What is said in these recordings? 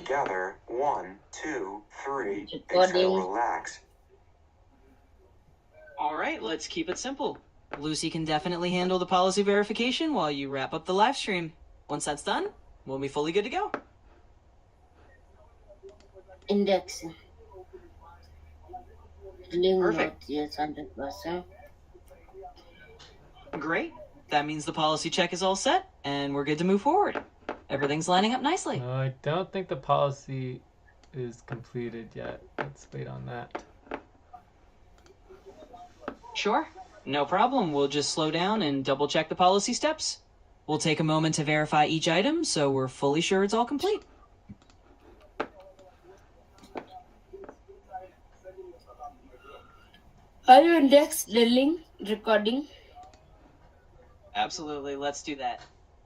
together. 1, 2, 3. Recording. Exhale, relax. All right, let's keep it simple. Lucy can definitely handle the policy verification while you wrap up the live stream. Once that's done, we'll be fully good to go. Index. Link Perfect. not yet 100%. Great. That means the policy check is all set, and we're good to move forward. Everything's lining up nicely. I don't think the policy is completed yet. Let's wait on that. Sure. No problem. We'll just slow down and double check the policy steps. We'll take a moment to verify each item so we're fully sure it's all complete. Have you indexed the link recording? Absolutely. Let's do that.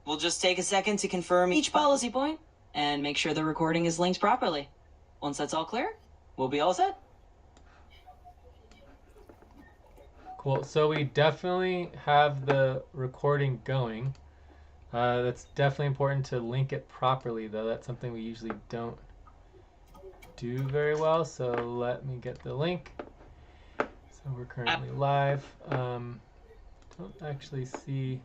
We'll just take a second to confirm each policy point and make sure the recording is linked properly. Once that's all clear, we'll be all set. Cool. So we definitely have the recording going. That's definitely important to link it properly, though. That's something we usually don't do very well. So let me get the link. So we're currently live. Don't actually see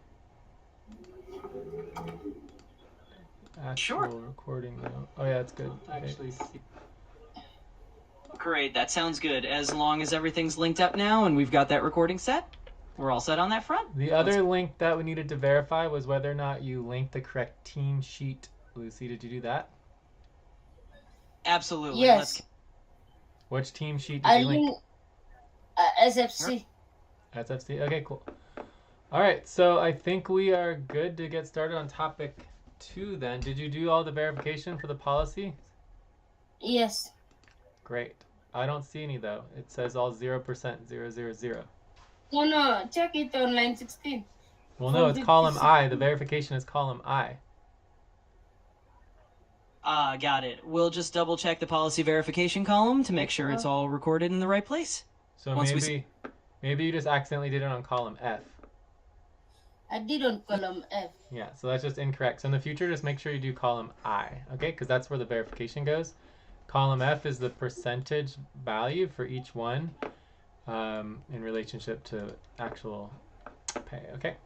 actual recording though. Oh yeah, it's good. Actually see. Great, that sounds good. As long as everything's linked up now and we've got that recording set, we're all set on that front. The other link that we needed to verify was whether or not you linked the correct team sheet. Lucy, did you do that? Absolutely. Yes. Which team sheet did I you link? link SFC. SFC. Okay, cool. All right, so I think we are good to get started on topic 2 then. Did you do all the verification for the policy? Yes. Great. I don't see any though. It says all 0%, 000. No, check it on line 16. Well, no, it's column I. The verification is column I. Got it. We'll just double check the policy verification column to make sure it's all recorded in the right place. So maybe you just accidentally did it on column F. I did on column F. Yeah, so that's just incorrect. So in the future, just make sure you do column I, okay? Because that's where the verification goes. Column F is the percentage value for each one in relationship to actual pay, okay?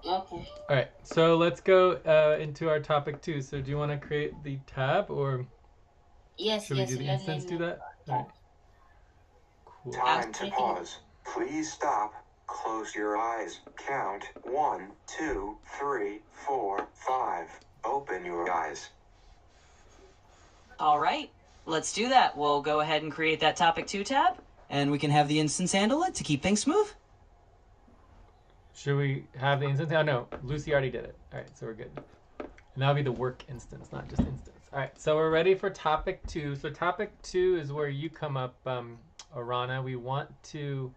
Okay. All right, so let's go into our topic 2. So do you want to create the tab or Yes, should yes. we do the let instance me do know. that? All right. Cool. Time to pause. Please stop. Close your eyes. Count 1, 2, 3, 4, 5. Open your eyes. All right, let's do that. We'll go ahead and create that topic 2 tab, and we can have the instance handle it to keep things smooth. Should we have the instance? Oh, no, Lucy already did it. All right, so we're good. And that'll be the work instance, not just instance. All right, so we're ready for topic 2. So topic 2 is where you come up, Arana. We want to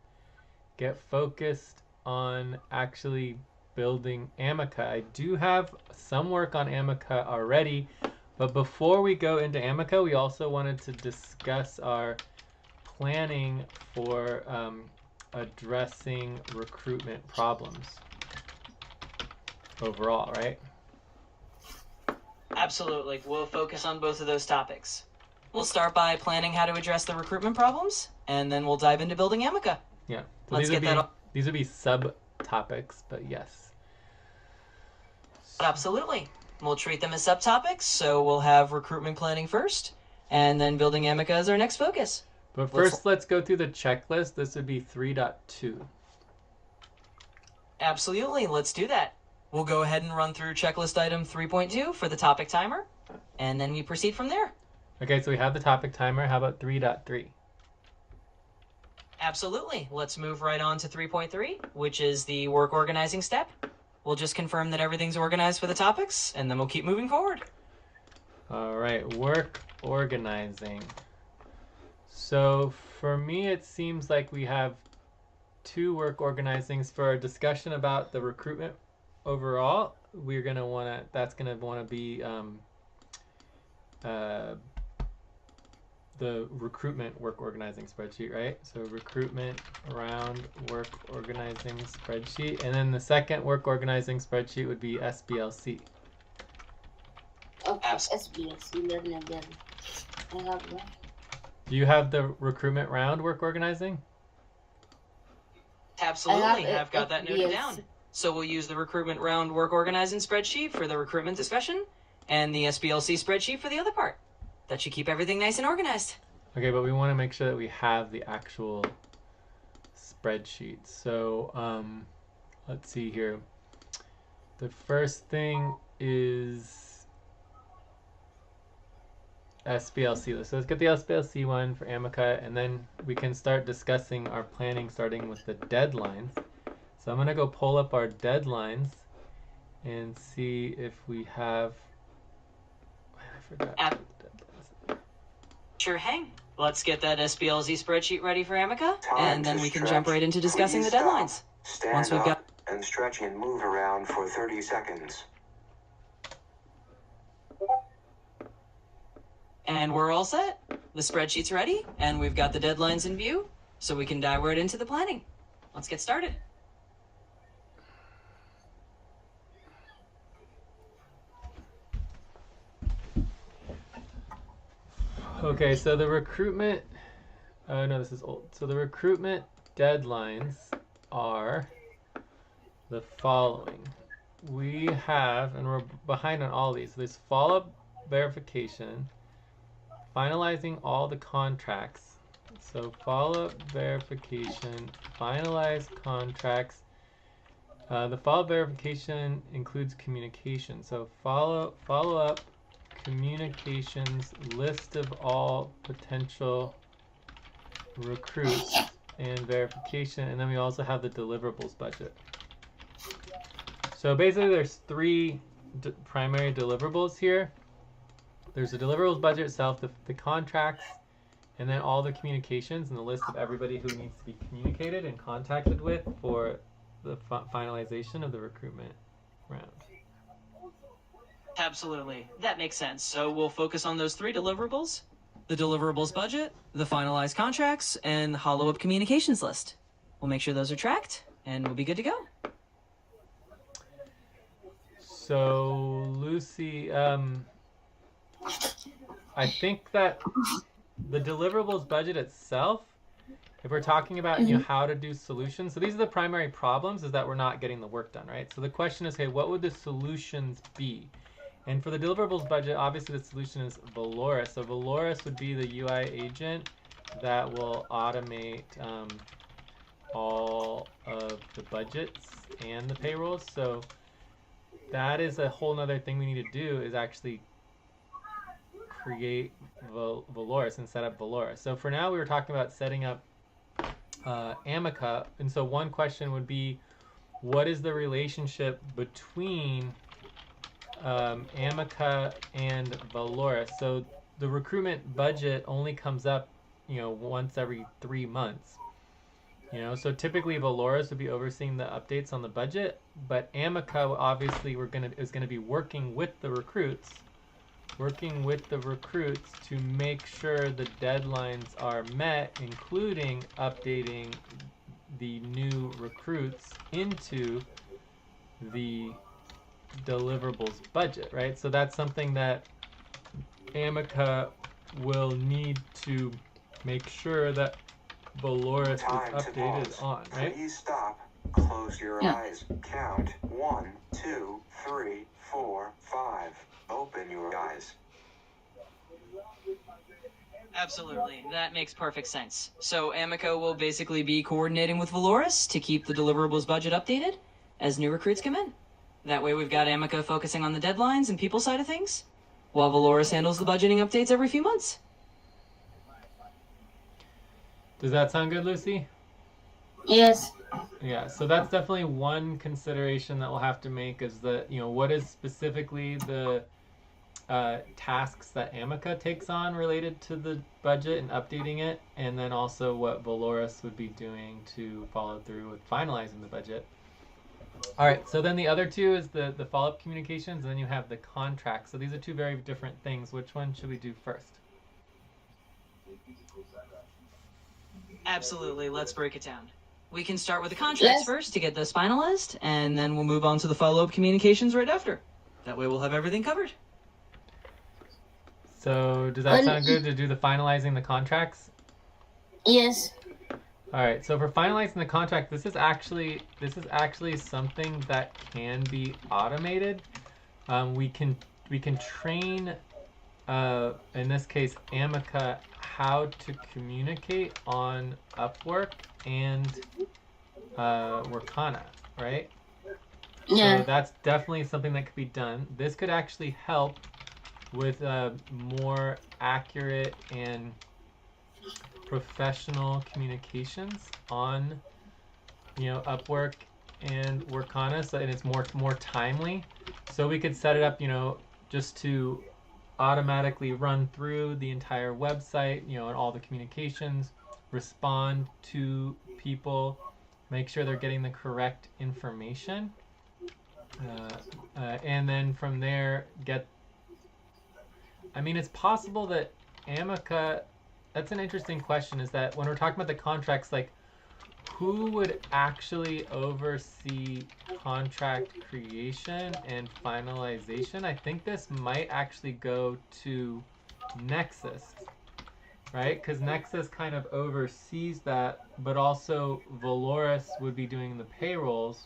get focused on actually building Amica. I do have some work on Amica already, but before we go into Amica, we also wanted to discuss our planning for addressing recruitment problems overall, right? Absolutely. We'll focus on both of those topics. We'll start by planning how to address the recruitment problems, and then we'll dive into building Amica. Yeah. So Let's get that. These would be subtopics, but yes. Absolutely. We'll treat them as subtopics, so we'll have recruitment planning first, and then building Amica as our next focus. But first, let's go through the checklist. This would be 3.2. Absolutely. Let's do that. We'll go ahead and run through checklist item 3.2 for the topic timer, and then we proceed from there. Okay, so we have the topic timer. How about 3.3? Absolutely. Let's move right on to 3.3, which is the work organizing step. We'll just confirm that everything's organized for the topics, and then we'll keep moving forward. All right, work organizing. So for me, it seems like we have 2 work organizings for our discussion about the recruitment overall. We're gonna wanna, that's gonna wanna be the recruitment work organizing spreadsheet, right? So recruitment around work organizing spreadsheet. And then the second work organizing spreadsheet would be SBLC. Okay. SBS learn again. I have one. Do you have the recruitment round work organizing? Absolutely, I have I've got that noted FBS. down. So we'll use the recruitment round work organizing spreadsheet for the recruitment discussion, and the SBLC spreadsheet for the other part. That should keep everything nice and organized. Okay, but we want to make sure that we have the actual spreadsheet. So let's see here. The first thing is SBLC. So let's get the SBLC one for Amica, and then we can start discussing our planning starting with the deadlines. So I'm going to go pull up our deadlines and see if we have... I forgot. Sure, hang. Let's get that SBLZ spreadsheet ready for Amica, Time and to then we can stretch. jump right into discussing Please the stop. deadlines. Stand Once we've up got- and stretch and move around for 30 seconds. And we're all set. The spreadsheet's ready, and we've got the deadlines in view, so we can dive right into the planning. Let's get started. Okay, so the recruitment, no, this is old. So the recruitment deadlines are the following. We have, and we're behind on all these, so there's follow-up verification, finalizing all the contracts. So follow-up verification, finalize contracts. The follow-up verification includes communication. So follow-up communications, list of all potential recruits and verification, and then we also have the deliverables budget. So basically there's three primary deliverables here. There's the deliverables budget itself, the contracts, and then all the communications and the list of everybody who needs to be communicated and contacted with for the finalization of the recruitment round. Absolutely. That makes sense. So we'll focus on those three deliverables: the deliverables budget, the finalized contracts, and the follow-up communications list. We'll make sure those are tracked, and we'll be good to go. So, Lucy, I think that the deliverables budget itself, if we're talking about how to do solutions, so these are the primary problems, is that we're not getting the work done, right? So the question is, hey, what would the solutions be? And for the deliverables budget, obviously the solution is Valorous. So Valorous would be the UI agent that will automate all of the budgets and the payrolls. So that is a whole nother thing we need to do, is actually create Valorous and set up Valorous. So for now we were talking about setting up Amica, and so one question would be, what is the relationship between Amica and Valorous? So the recruitment budget only comes up, once every 3 months. So typically Valorous would be overseeing the updates on the budget, but Amica obviously is gonna be working with the recruits to make sure the deadlines are met, including updating the new recruits into the deliverables budget, right? So that's something that Amica will need to make sure that Valorous Time is to updated pause. on, right? Please stop. Close your Yeah. eyes. Count 1, 2, 3, 4, 5. Open your eyes. Absolutely. That makes perfect sense. So Amica will basically be coordinating with Valorous to keep the deliverables budget updated as new recruits come in. That way we've got Amica focusing on the deadlines and people side of things, while Valorous handles the budgeting updates every few months. Does that sound good, Lucy? Yes. Yeah, so that's definitely one consideration that we'll have to make, is that, what is specifically the tasks that Amica takes on related to the budget and updating it, and then also what Valorous would be doing to follow through with finalizing the budget. All right, so then the other two is the follow-up communications, and then you have the contracts. So these are two very different things. Which one should we do first? Absolutely. Let's break it down. We can start with the contracts first to get those finalized, and then we'll move on to the follow-up communications right after. That way we'll have everything covered. So does that sound good to do the finalizing the contracts? Yes. All right. So for finalizing the contract, this is actually something that can be automated. We can train, in this case, Amica, how to communicate on Upwork and Workana, right? Yeah. So that's definitely something that could be done. This could actually help with more accurate and professional communications on, Upwork and Workana, so and it's more timely. So we could set it up, just to automatically run through the entire website, and all the communications, respond to people, make sure they're getting the correct information, and then from there it's possible that Amica. That's an interesting question. Is that when we're talking about the contracts, like, who would actually oversee contract creation and finalization? I think this might actually go to Nexus, right? Because Nexus kind of oversees that, but also Valoris would be doing the payrolls.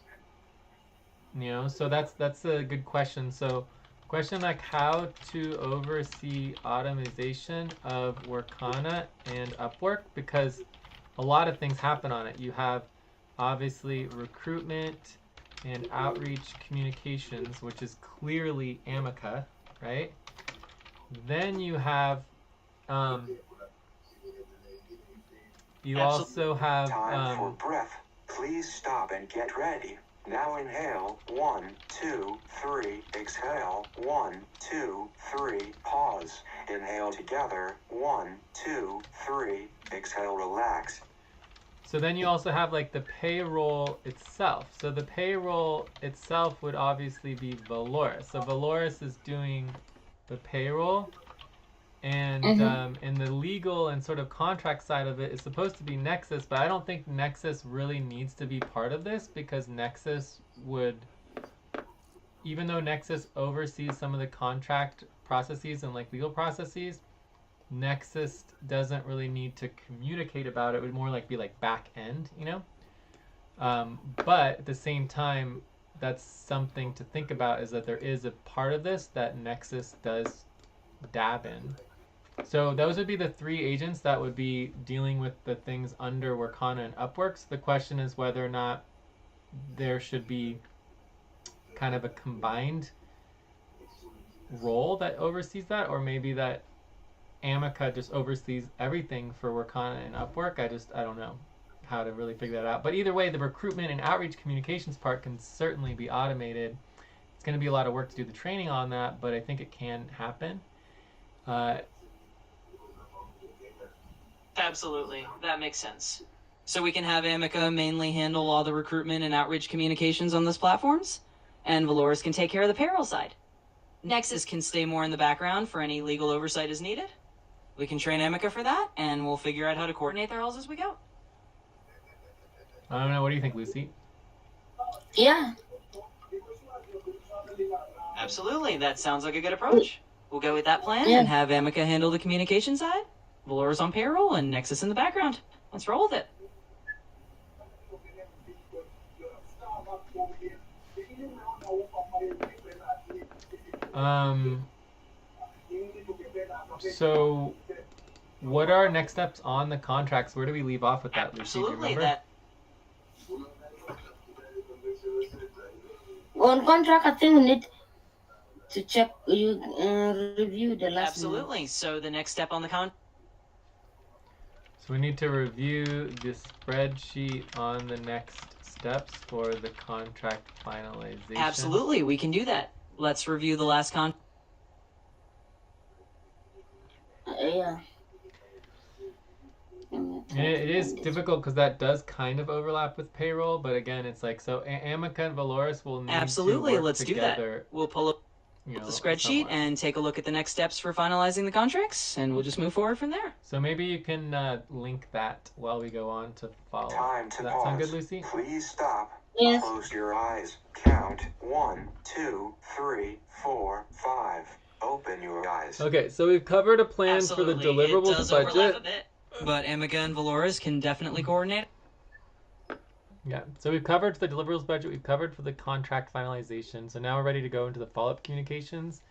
So that's a good question. So, question like how to oversee automation of Workana and Upwork, because a lot of things happen on it. You have obviously recruitment and outreach communications, which is clearly Amica, right? Then you have you also have Time for breath. Please stop and get ready. Now inhale, 1, 2, 3, exhale, 1, 2, 3, pause, inhale together, 1, 2, 3, exhale, relax. So then you also have like the payroll itself. So the payroll itself would obviously be Valoris. So Valoris is doing the payroll, and and the legal and sort of contract side of it is supposed to be Nexus, but I don't think Nexus really needs to be part of this, because Nexus would, even though Nexus oversees some of the contract processes and like legal processes, Nexus doesn't really need to communicate about it. It would more like be like back end, but at the same time, that's something to think about, is that there is a part of this that Nexus does dab in. So those would be the three agents that would be dealing with the things under Workana and Upwork. So the question is whether or not there should be kind of a combined role that oversees that, or maybe that Amica just oversees everything for Workana and Upwork. I don't know how to really figure that out. But either way, the recruitment and outreach communications part can certainly be automated. It's going to be a lot of work to do the training on that, but I think it can happen. Absolutely, that makes sense. So we can have Amica mainly handle all the recruitment and outreach communications on those platforms, and Valoris can take care of the payroll side. Nexus can stay more in the background for any legal oversight as needed. We can train Amica for that, and we'll figure out how to coordinate their roles as we go. I don't know. What do you think, Lucy? Yeah. Absolutely, that sounds like a good approach. We'll go with that plan and have Amica handle the communication side, Valoris on payroll, and Nexus in the background. Let's roll with it. So what are our next steps on the contracts? Where do we leave off with that, Lucy? Absolutely, On contract, I think we need to check, review the last Absolutely. So the next step on the So we need to review the spreadsheet on the next steps for the contract finalization. Absolutely, we can do that. Let's review the last Yeah. It is difficult because that does kind of overlap with payroll, but again, it's like, so Amica and Valoris will need Absolutely, to work let's together, do that. We'll pull up the spreadsheet and take a look at the next steps for finalizing the contracts, and we'll just move forward from there. So maybe you can link that while we go on to follow. Time to Does that pause. sound good, Lucy? Please stop. Yes. Close your eyes. Count 1, 2, 3, 4, 5. Open your eyes. Okay, so we've covered a plan Absolutely. for the deliverables It does overlap a budget. bit, but Amica and Valoris can definitely coordinate. Yeah, so we've covered the deliverables budget, we've covered for the contract finalization, so now we're ready to go into the follow-up communications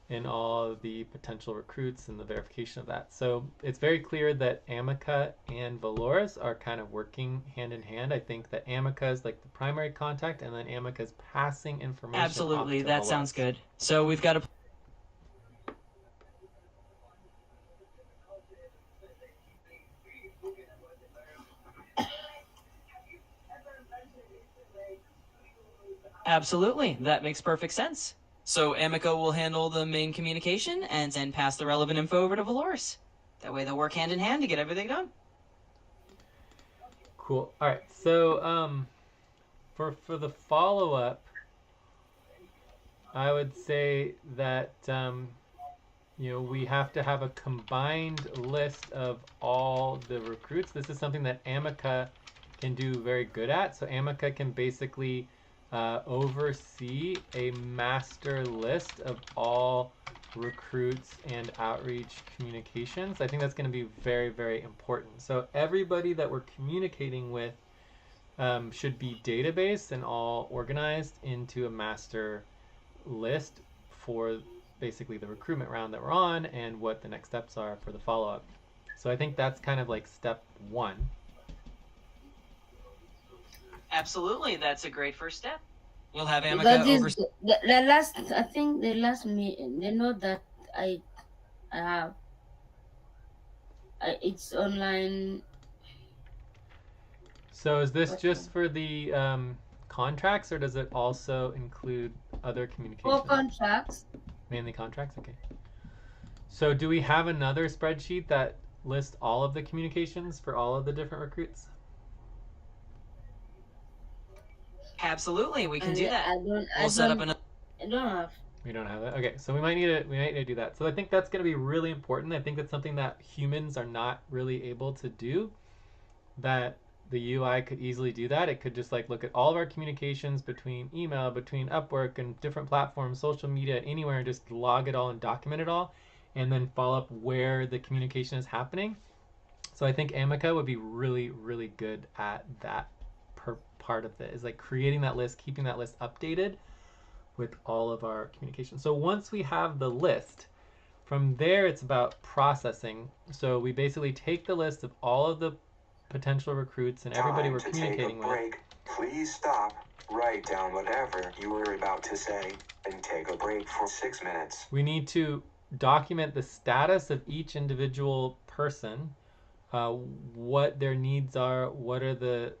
and all the potential recruits and the verification of that. So it's very clear that Amica and Valoris are kind of working hand in hand. I think that Amica is like the primary contact, and then Amica is passing information Absolutely, off to that Valoris. sounds good. So we've got a Absolutely, that makes perfect sense. So Amico will handle the main communication and then pass the relevant info over to Valoris. That way they'll work hand in hand to get everything done. Cool. All right. So for the follow up, I would say that we have to have a combined list of all the recruits. This is something that Amica can do very good at. So Amica can basically oversee a master list of all recruits and outreach communications. I think that's going to be very, very important. So everybody that we're communicating with should be databased and all organized into a master list for basically the recruitment round that we're on and what the next steps are for the follow-up. So I think that's kind of like step one. Absolutely, that's a great first step. We'll have Amica Because oversee. the last, I think the last they know that I have. It's online. So is this What's just for the contracts, or does it also include other communications? For contracts. Mainly contracts? Okay. So do we have another spreadsheet that lists all of the communications for all of the different recruits? Absolutely, we can And do that. We'll set up another. I don't have. We don't have that. Okay, so we might need to do that. So I think that's going to be really important. I think that's something that humans are not really able to do. That the UI could easily do that. It could just like look at all of our communications between email, between Upwork and different platforms, social media, anywhere, and just log it all and document it all, and then follow up where the communication is happening. So I think Amica would be really, really good at that part of it, is like creating that list, keeping that list updated with all of our communication. So once we have the list, from there it's about processing. So we basically take the list of all of the potential recruits and everybody we're communicating with. Break. Please stop, write down whatever you were about to say, and take a break for 6 minutes. We need to document the status of each individual person, what their needs are, what are the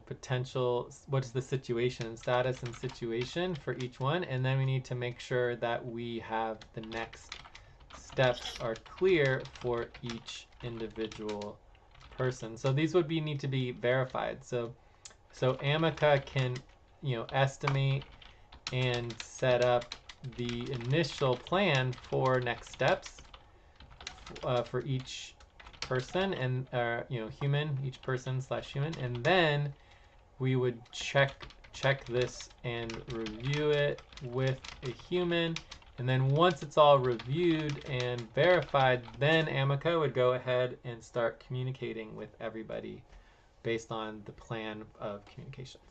potential, what's the situation, status and situation for each one, and then we need to make sure that we have the next steps are clear for each individual person. So these would need to be verified. So Amica can estimate and set up the initial plan for next steps for each person and human, each person / human, and then we would check this and review it with a human, and then once it's all reviewed and verified, then Amica would go ahead and start communicating with everybody based on the plan of communications.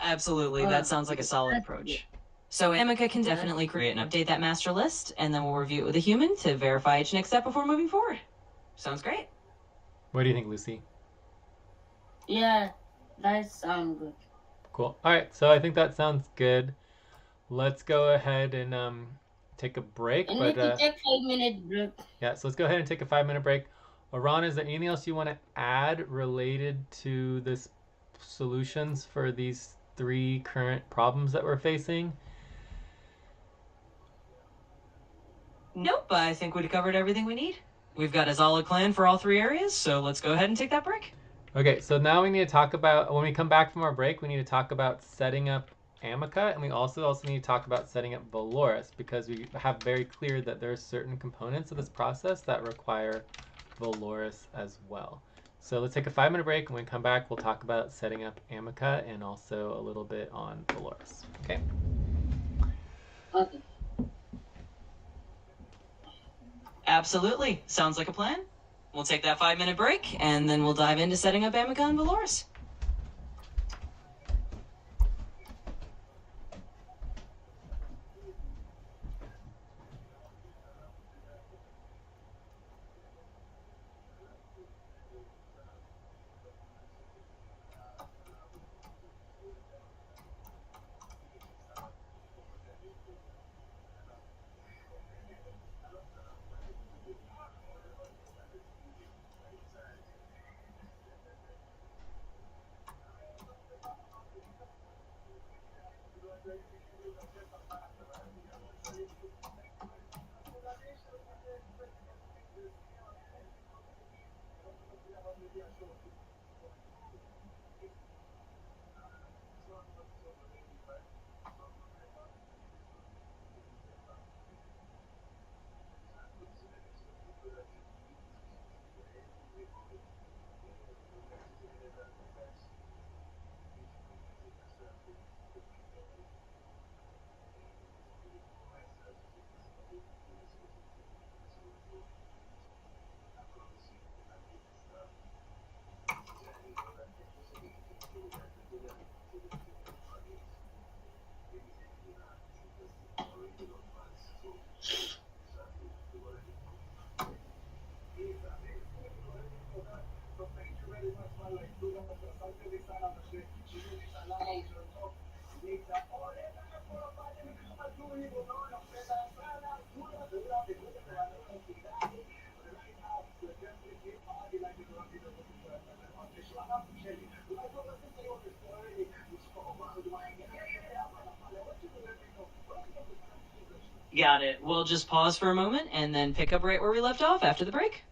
Absolutely, that sounds like a solid approach. So Amica can definitely create and update that master list, and then we'll review it with a human to verify each next step before moving forward. Sounds great. What do you think, Lucy? Yeah, that sounds good. Cool. All right, so I think that sounds good. Let's go ahead and take a break. I need to take 5-minute break. Yeah, so let's go ahead and take a 5-minute break. Aran, is there anything else you want to add related to this solutions for these 3 current problems that we're facing? Nope, I think we covered everything we need. We've got a solid plan for all 3 areas, so let's go ahead and take that break. Okay, so now we need to talk about, when we come back from our break, we need to talk about setting up Amica, and we also need to talk about setting up Valoris, because we have very clear that there are certain components of this process that require Valoris as well. So let's take a 5-minute break, and when we come back, we'll talk about setting up Amica and also a little bit on Valoris. Okay? Okay. Absolutely. Sounds like a plan. We'll take that 5-minute break, and then we'll dive into setting up Amica and Valorous. Got it. We'll just pause for a moment and then pick up right where we left off after the break.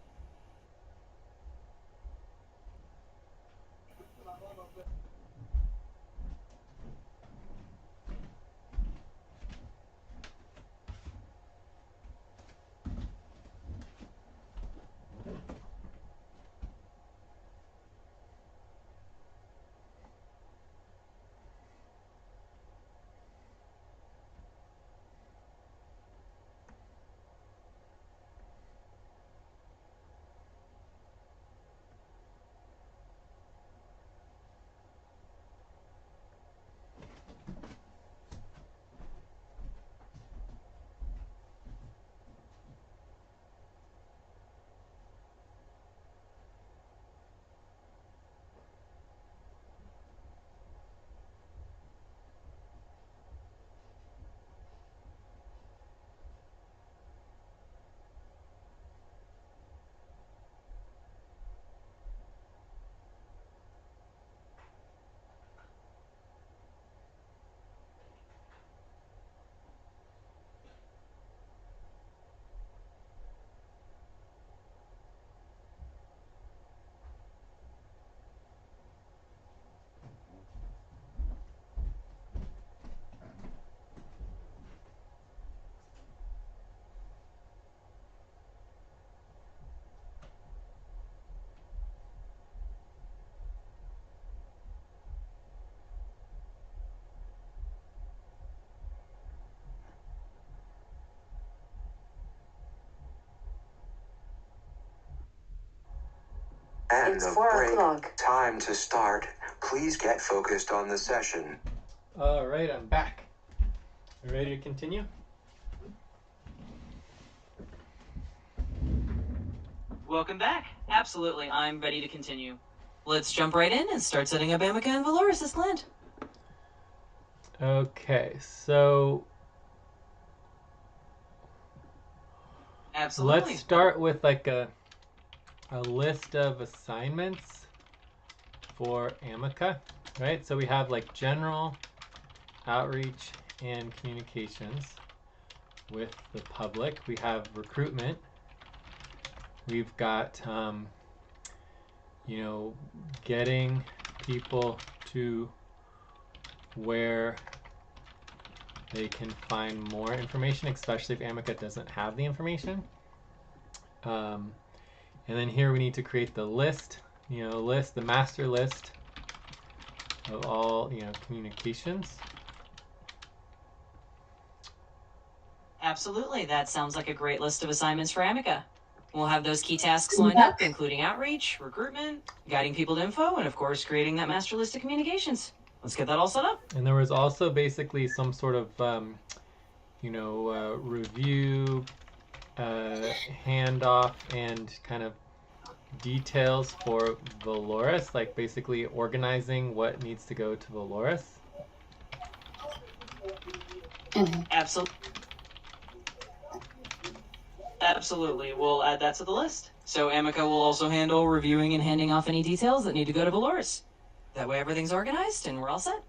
End It's of 4 break. o'clock. Time to start. Please get focused on the session. All right, I'm back. You ready to continue? Welcome back. Absolutely, I'm ready to continue. Let's jump right in and start setting up Amica and Valorous as planned. Okay, so Absolutely. let's start with like a list of assignments for Amica, right? So we have like general, outreach, and communications with the public. We have recruitment. We've got, getting people to where they can find more information, especially if Amica doesn't have the information. And then here we need to create the list, the master list of all, communications. Absolutely. That sounds like a great list of assignments for Amica. We'll have those key tasks lined up, including outreach, recruitment, guiding people to info, and of course, creating that master list of communications. Let's get that all set up. And there was also basically some sort of, review, handoff, and kind of details for Valoris, like basically organizing what needs to go to Valoris. Absolutely. We'll add that to the list. So Amica will also handle reviewing and handing off any details that need to go to Valoris. That way everything's organized and we're all set.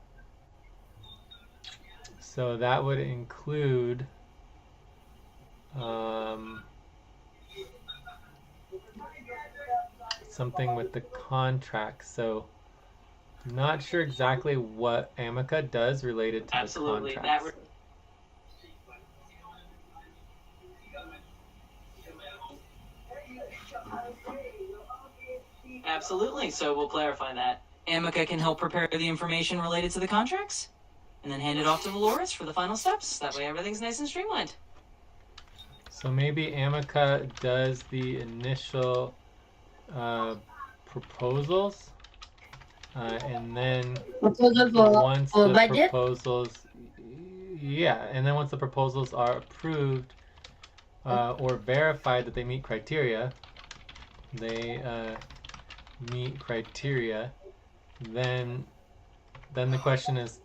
So that would include something with the contract. So I'm not sure exactly what Amica does related to the contracts. Absolutely. So we'll clarify that. Amica can help prepare the information related to the contracts and then hand it off to Valoris for the final steps. That way everything's nice and streamlined. So maybe Amica does the initial proposals, and then once the budget? proposals, and then once the proposals are approved or verified that they meet criteria, then the question is,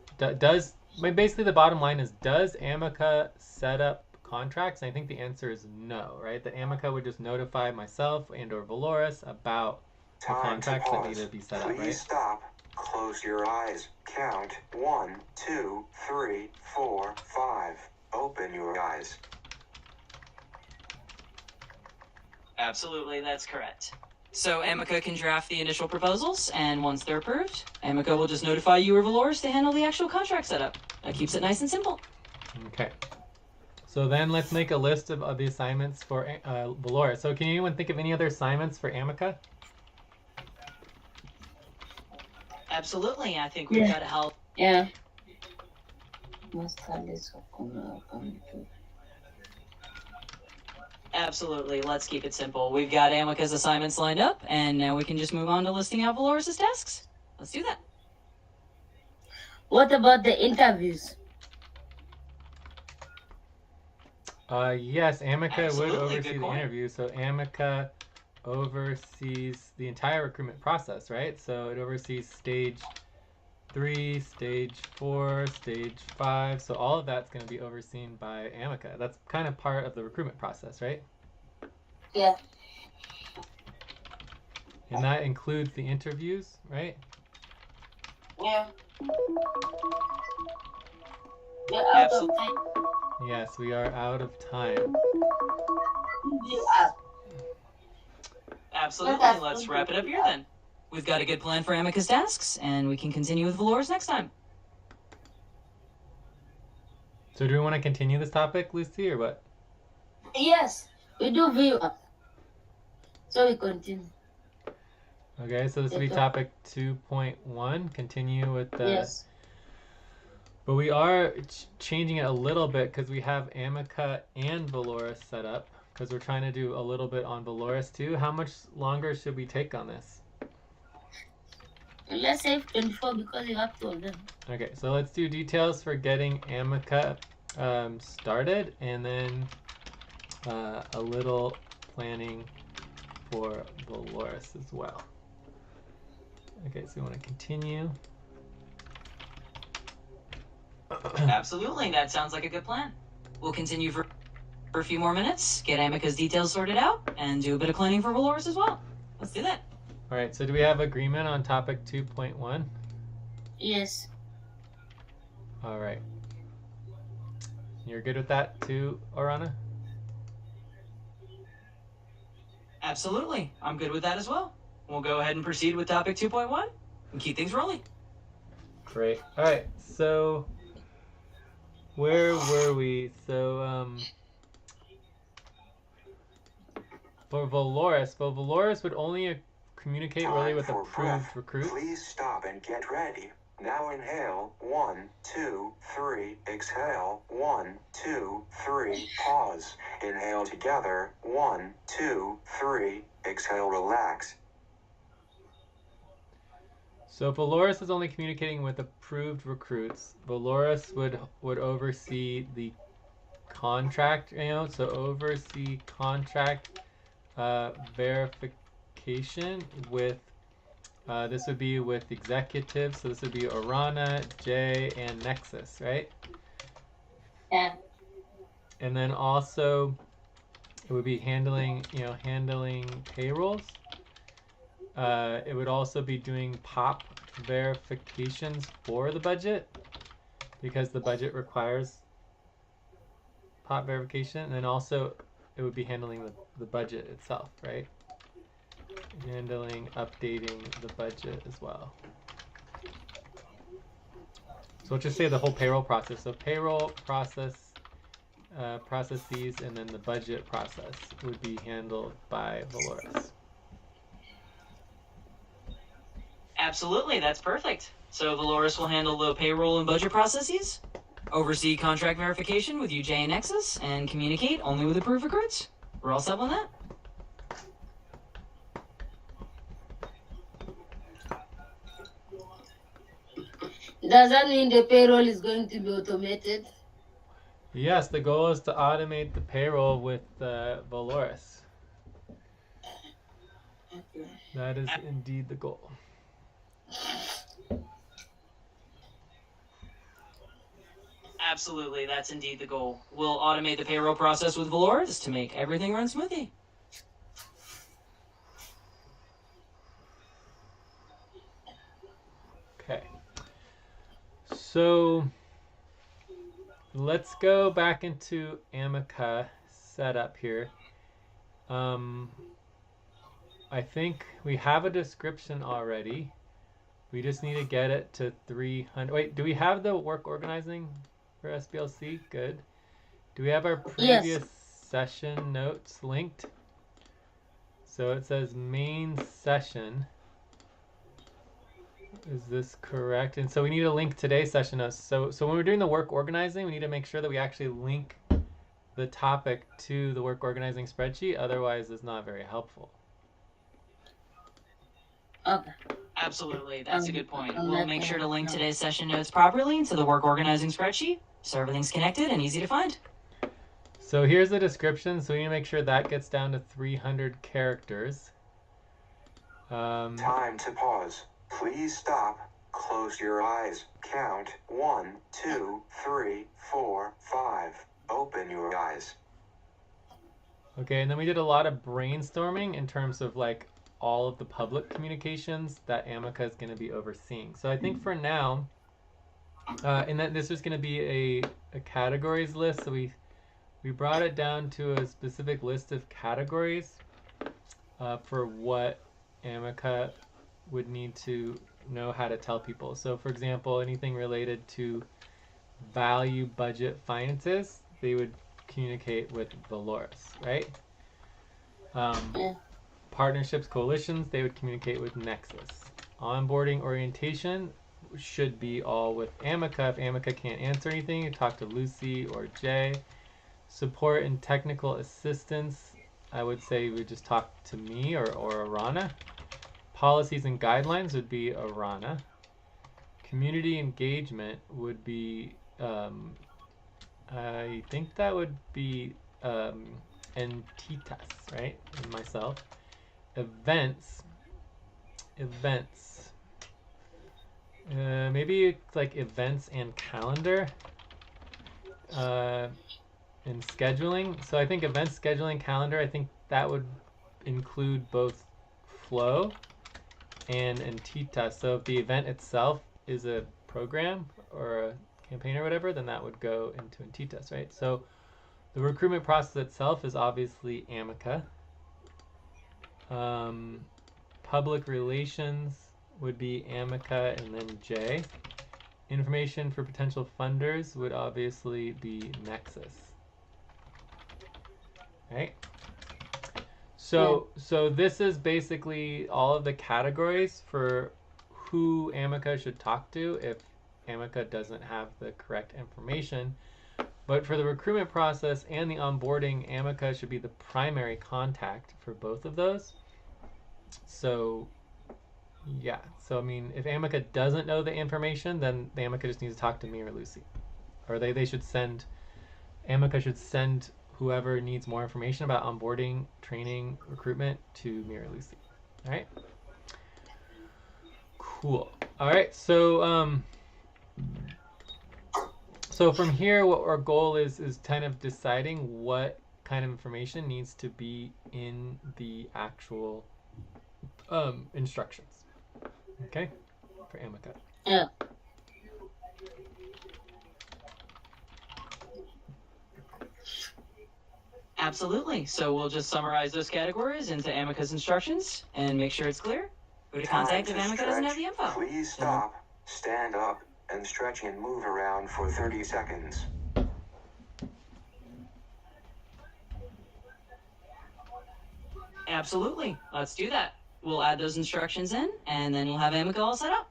basically the bottom line is, does Amica set up contracts? And I think the answer is no, right? That Amica would just notify myself and or Valoris about the contracts that need to be set up, right? Please stop. Close your eyes. Count 1, 2, 3, 4, 5. Open your eyes. Absolutely, that's correct. So Amica can draft the initial proposals, and once they're approved, Amica will just notify you or Valoris to handle the actual contract setup. That keeps it nice and simple. Okay. So then let's make a list of the assignments for Valoris. So can anyone think of any other assignments for Amica? Absolutely, I think we've got to help. Yeah. Absolutely, let's keep it simple. We've got Amica's assignments lined up, and now we can just move on to listing out Valoris' tasks. Let's do that. What about the interviews? Yes, Amica Absolutely, would good oversee the point. interview. So Amica oversees the entire recruitment process, right? So it oversees stage 3, stage 4, stage 5. So all of that's going to be overseen by Amica. That's kind of part of the recruitment process, right? Yeah. And that includes the interviews, right? Yeah. We're out of Absolutely. time. Yes, we are out of time. Absolutely, let's wrap it up here then. We've got a good plan for Amica's tasks, and we can continue with Valoris next time. So do we want to continue this topic, Lucy, or what? Yes, we do view up. So we continue. Okay, so this will be topic 2.1. Continue with the... Yes. But we are changing it a little bit because we have Amica and Valoris set up, because we're trying to do a little bit on Valoris too. How much longer should we take on this? Let's say 24 because you have two of them. Okay, so let's do details for getting Amica started, and then a little planning for Valoris as well. Okay, so we want to continue. Absolutely, that sounds like a good plan. We'll continue for a few more minutes, get Amica's details sorted out, and do a bit of planning for Valoris as well. Let's do that. All right, so do we have agreement on topic 2.1? Yes. All right. You're good with that too, Orana? Absolutely, I'm good with that as well. We'll go ahead and proceed with topic 2.1 and keep things rolling. Great. All right, so where were we? So for Valoris would only communicate really with Time for approved breath. recruits. Please stop and get ready. Now inhale, 1, 2, 3, exhale, 1, 2, 3, pause. Inhale together, 1, 2, 3, exhale, relax. So Valorous is only communicating with approved recruits. Valorous would oversee the contract, so oversee contract verification with, this would be with executives, so this would be Orana, Jay, and Nexus, right? Yeah. And then also it would be handling payrolls. It would also be doing POP verifications for the budget, because the budget requires POP verification. And then also it would be handling the budget itself, right? Handling, updating the budget as well. So let's just say the whole payroll process. So payroll process, processes, and then the budget process would be handled by Valorous. Absolutely, that's perfect. So Valorous will handle the payroll and budget processes, oversee contract verification with UJ and Nexus, and communicate only with approved recruits. We're all set on that? Does that mean the payroll is going to be automated? Yes, the goal is to automate the payroll with Valorous. Okay. That is indeed the goal. Absolutely, that's indeed the goal. We'll automate the payroll process with Valorous to make everything run smoothly. Okay. So let's go back into Amica setup here. I think we have a description already. We just need to get it to 300. Wait, do we have the work organizing for SBLC? Good. Do we have our previous session notes linked? So it says main session. Is this correct? And so we need to link today's session notes. So when we're doing the work organizing, we need to make sure that we actually link the topic to the work organizing spreadsheet. Otherwise, it's not very helpful. Okay. Absolutely, that's a good point. We'll make sure to link today's session notes properly to the work organizing spreadsheet, so everything's connected and easy to find. So here's the description. So we need to make sure that gets down to 300 characters. Time to pause. Please stop. Close your eyes. Count 1, 2, 3, 4, 5. Open your eyes. Okay, and then we did a lot of brainstorming in terms of like all of the public communications that Amica is going to be overseeing. So I think for now, and that this was going to be a categories list. So we brought it down to a specific list of categories for what Amica would need to know how to tell people. So for example, anything related to value, budget, finances, they would communicate with Valorous, right? Partnerships, coalitions, they would communicate with Nexus. Onboarding, orientation should be all with Amica. If Amica can't answer anything, you talk to Lucy or Jay. Support and technical assistance, I would say you would just talk to me or Orana. Policies and guidelines would be Orana. Community engagement would be, I think that would be Entitas, right? And myself. Events. Maybe like events and calendar. And scheduling. So I think events, scheduling, calendar, I think that would include both Flow and Entitas. So if the event itself is a program or a campaign or whatever, then that would go into Entitas, right? So the recruitment process itself is obviously Amica. Public relations would be Amica and then J. Information for potential funders would obviously be Nexus. Right? So this is basically all of the categories for who Amica should talk to if Amica doesn't have the correct information. But for the recruitment process and the onboarding, Amica should be the primary contact for both of those. So, yeah. So, I mean, if Amica doesn't know the information, then the Amica just needs to talk to me or Lucy. Or they should send, Amica should send whoever needs more information about onboarding, training, recruitment to me or Lucy. All right? Cool. All right, so from here, what our goal is kind of deciding what kind of information needs to be in the actual instructions. Okay, for Amica. Yeah. Absolutely. So we'll just summarize those categories into Amica's instructions and make sure it's clear. Who to contact if Amica doesn't have the info. Please stop, stand up, and stretch and move around for 30 seconds. Absolutely. Let's do that. We'll add those instructions in, and then we'll have Amica all set up.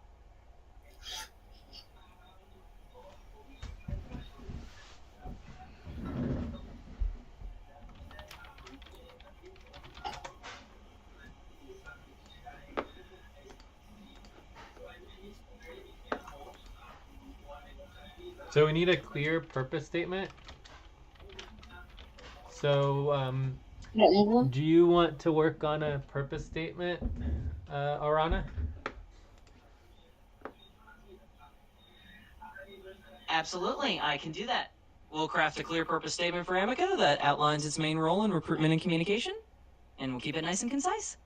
So we need a clear purpose statement. So do you want to work on a purpose statement, Arana? Absolutely, I can do that. We'll craft a clear purpose statement for Amica that outlines its main role in recruitment and communication, and we'll keep it nice and concise.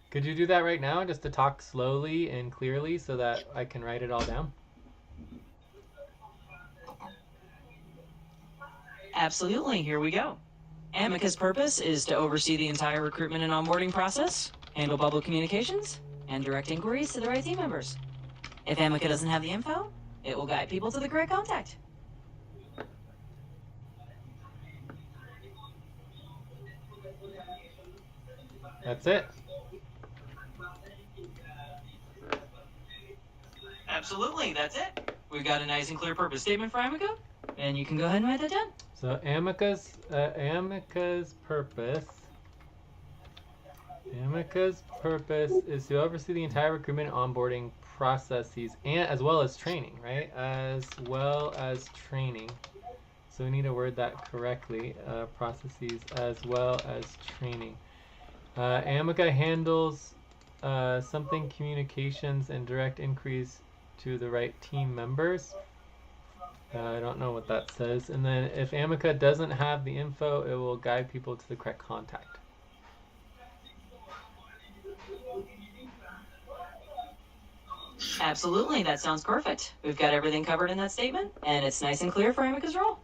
Could you do that right now, just to talk slowly and clearly so that I can write it all down? Absolutely, here we go. Amica's purpose is to oversee the entire recruitment and onboarding process, handle public communications, and direct inquiries to the right team members. If Amica doesn't have the info, it will guide people to the correct contact. That's it. Absolutely, that's it. We've got a nice and clear purpose statement for Amica, and you can go ahead and write that down. So Amica's purpose is to oversee the entire recruitment and onboarding processes, and as well as training, right? As well as training. So we need to word that correctly. Processes as well as training. Amica handles something communications and direct inquiries to the right team members. I don't know what that says. And then if Amica doesn't have the info, it will guide people to the correct contact. Absolutely, that sounds perfect. We've got everything covered in that statement, and it's nice and clear for Amica's role.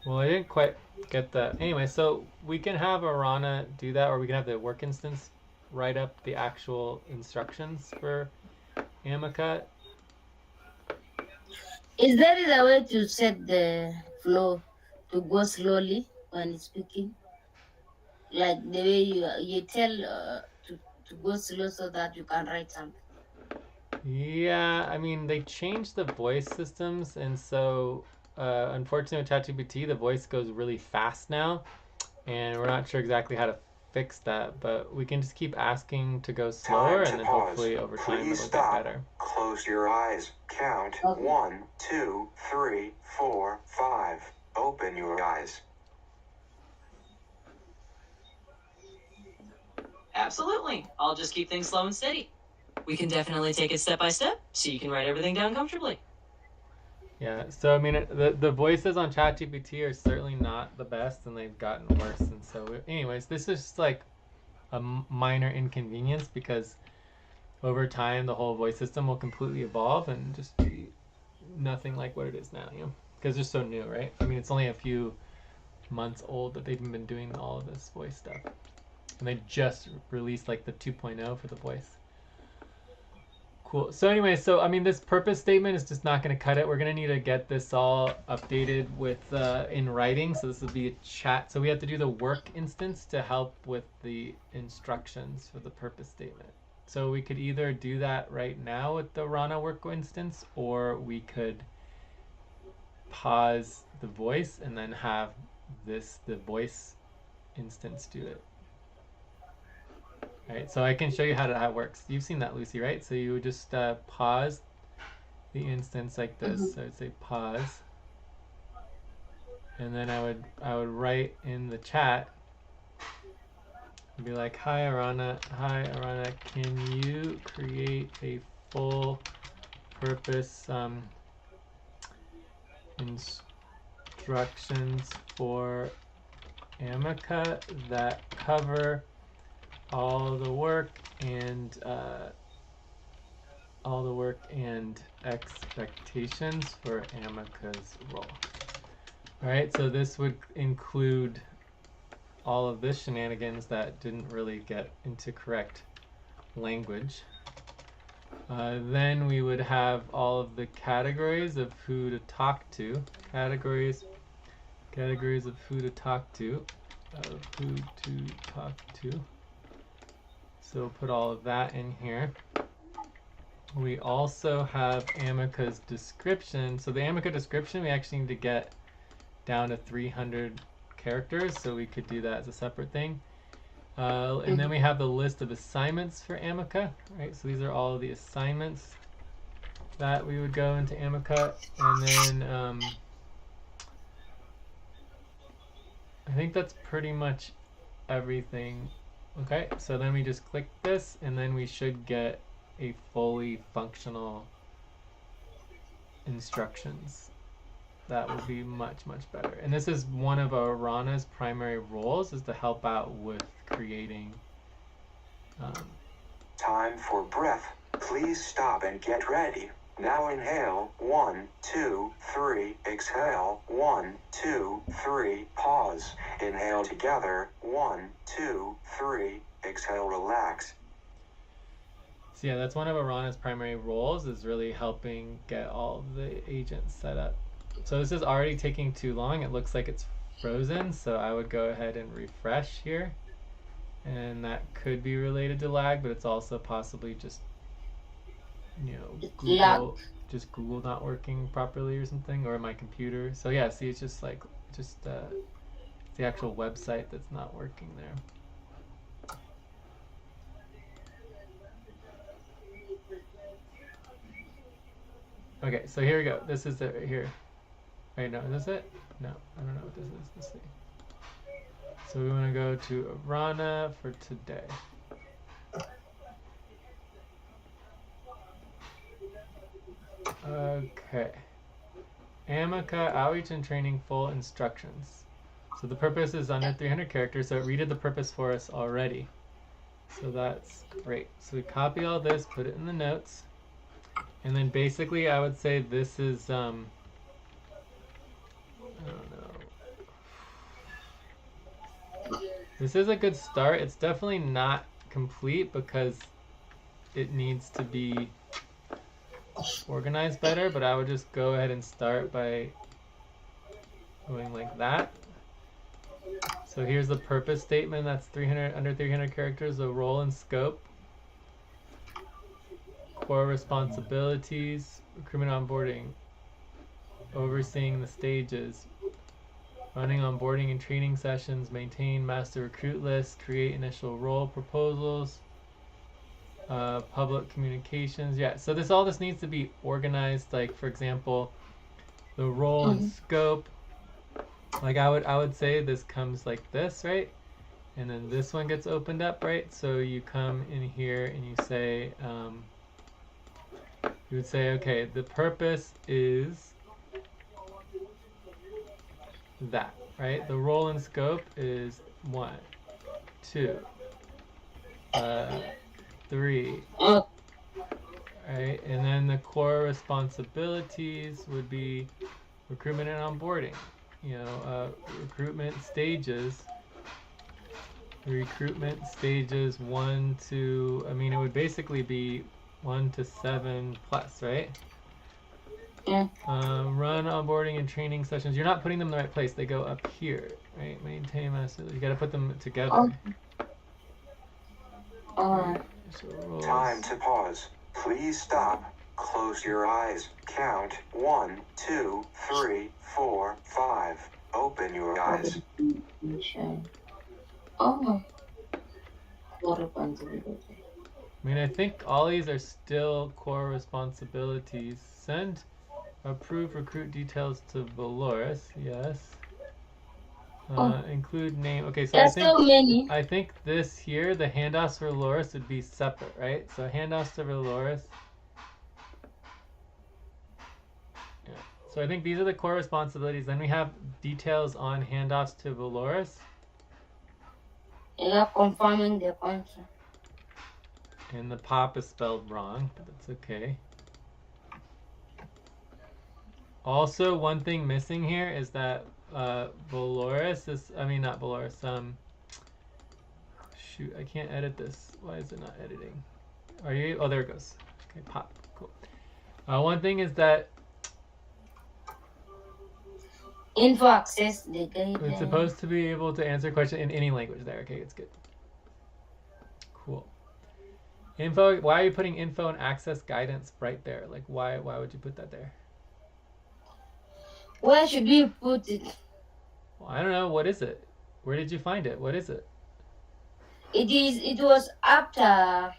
Well, I didn't quite get that. Anyway, so we can have Arana do that, or we can have the work instance write up the actual instructions for Amica. Is there a way to set the flow to go slowly when speaking? Like the way you tell to go slow so that you can write something. Yeah, I mean, they changed the voice systems, and so unfortunately with ChatGPT, the voice goes really fast now, and we're not sure exactly how to fix that, but we can just keep asking to go slower, and then hopefully over time Please it'll stop. get better. Close your eyes. Count. Okay. 1, 2, 3, 4, 5. Open your eyes. Absolutely. I'll just keep things slow and steady. We can definitely take it step by step, so you can write everything down comfortably. Yeah, so I mean, the voices on ChatGPT are certainly not the best, and they've gotten worse. And so, anyways, this is just like a minor inconvenience because over time the whole voice system will completely evolve and just be nothing like what it is now, you know, because they're so new, right? I mean, it's only a few months old that they've been doing all of this voice stuff, and they just released like the 2.0 for the voice. Cool. So anyway, so I mean, this purpose statement is just not going to cut it. We're going to need to get this all updated with in writing. So this will be a chat. So we have to do the work instance to help with the instructions for the purpose statement. So we could either do that right now with the Rana work instance, or we could pause the voice and then have the voice instance do it. Right, so I can show you how it works. You've seen that, Lucy, right? So you would just pause the instance like this. So I'd say pause, and then I would write in the chat and be like, hi Arana, can you create a full purpose instructions for Amica that cover all the work and expectations for Amica's role. All right, so this would include all of this shenanigans that didn't really get into correct language. Then we would have all of the categories of who to talk to. Categories of who to talk to. So put all of that in here. We also have Amica's description. So the Amica description, we actually need to get down to 300 characters, so we could do that as a separate thing. And then we have the list of assignments for Amica, right? So these are all of the assignments that we would go into Amica. And then I think that's pretty much everything. Okay, so then we just click this, and then we should get a fully functional instructions. That would be much, much better. And this is one of Arana's primary roles, is to help out with creating. Time for breath. Please stop and get ready. Now inhale, 1, 2, 3, exhale, 1, 2, 3, pause. Inhale together, 1, 2, 3, exhale, relax. So yeah, that's one of Arana's primary roles, is really helping get all of the agents set up. So this is already taking too long. It looks like it's frozen, so I would go ahead and refresh here. And that could be related to lag, but it's also possibly just, you know, Google not working properly or something, or my computer. So yeah, see, it's just like, the actual website that's not working there. Okay, so here we go. This is it right here. Wait, no, is this it? No, I don't know what this is. Let's see. So we want to go to Arana for today. Okay. Amica outreach and training full instructions. So the purpose is under 300 characters, so it read the purpose for us already. So that's great. So we copy all this, put it in the notes. And then basically I would say this is, I don't know. This is a good start. It's definitely not complete because it needs to be organized better, but I would just go ahead and start by going like that. So here's the purpose statement. That's under 300 characters, the role and scope. Core responsibilities, recruitment onboarding, overseeing the stages, running onboarding and training sessions, maintain master recruit list, create initial role proposals, public communications. Yeah, so all this needs to be organized. Like, for example, the role and scope. Like I would say this comes like this, right? And then this one gets opened up, right? So you come in here and you say, you would say, okay, the purpose is that, right? The role and scope is 1, 2, 3, right? And then the core responsibilities would be recruitment and onboarding. You know, recruitment stages 1 to, I mean, it would basically be 1 to 7 plus, right? Yeah. Run onboarding and training sessions. You're not putting them in the right place. They go up here, right? Maintain master. You got to put them together. Alright. So roles. Time to pause. Please stop. Close your eyes. Count 1, 2, 3, 4, 5. Open your eyes. Oh, core responsibility. I mean, I think all these are still core responsibilities. Send approved recruit details to Valorous. Yes. Include name. Okay, so There's so many. I think this here, the handoffs for Valorous would be separate, right? So handoffs to Valorous. Yeah. So I think these are the core responsibilities. Then we have details on handoffs to Valorous. Yeah, confirming the contract. And the pop is spelled wrong, but that's okay. Also, one thing missing here is that Valorous is, I mean, not Valorous, shoot, I can't edit this. Why is it not editing? Are you, oh, there it goes. Okay, pop, cool. One thing is that Info access the guideline. it's supposed to be able to answer questions in any language there. Okay, it's good. Cool. Info, why are you putting info and access guidance right there? Like, why would you put that there? Where should we put it? Well, I don't know. What is it? Where did you find it? What is it? It was after.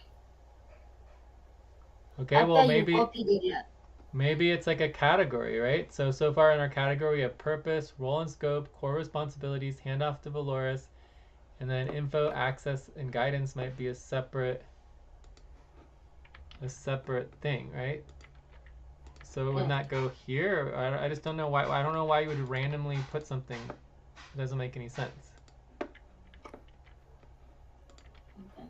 Okay, after well, you copied it. maybe it's like a category, right? So far in our category, we have purpose, role and scope, core responsibilities, handoff to Valorous, and then info, access, and guidance might be a separate thing, right? So it would not go here. I just don't know why. I don't know why you would randomly put something. It doesn't make any sense. Okay.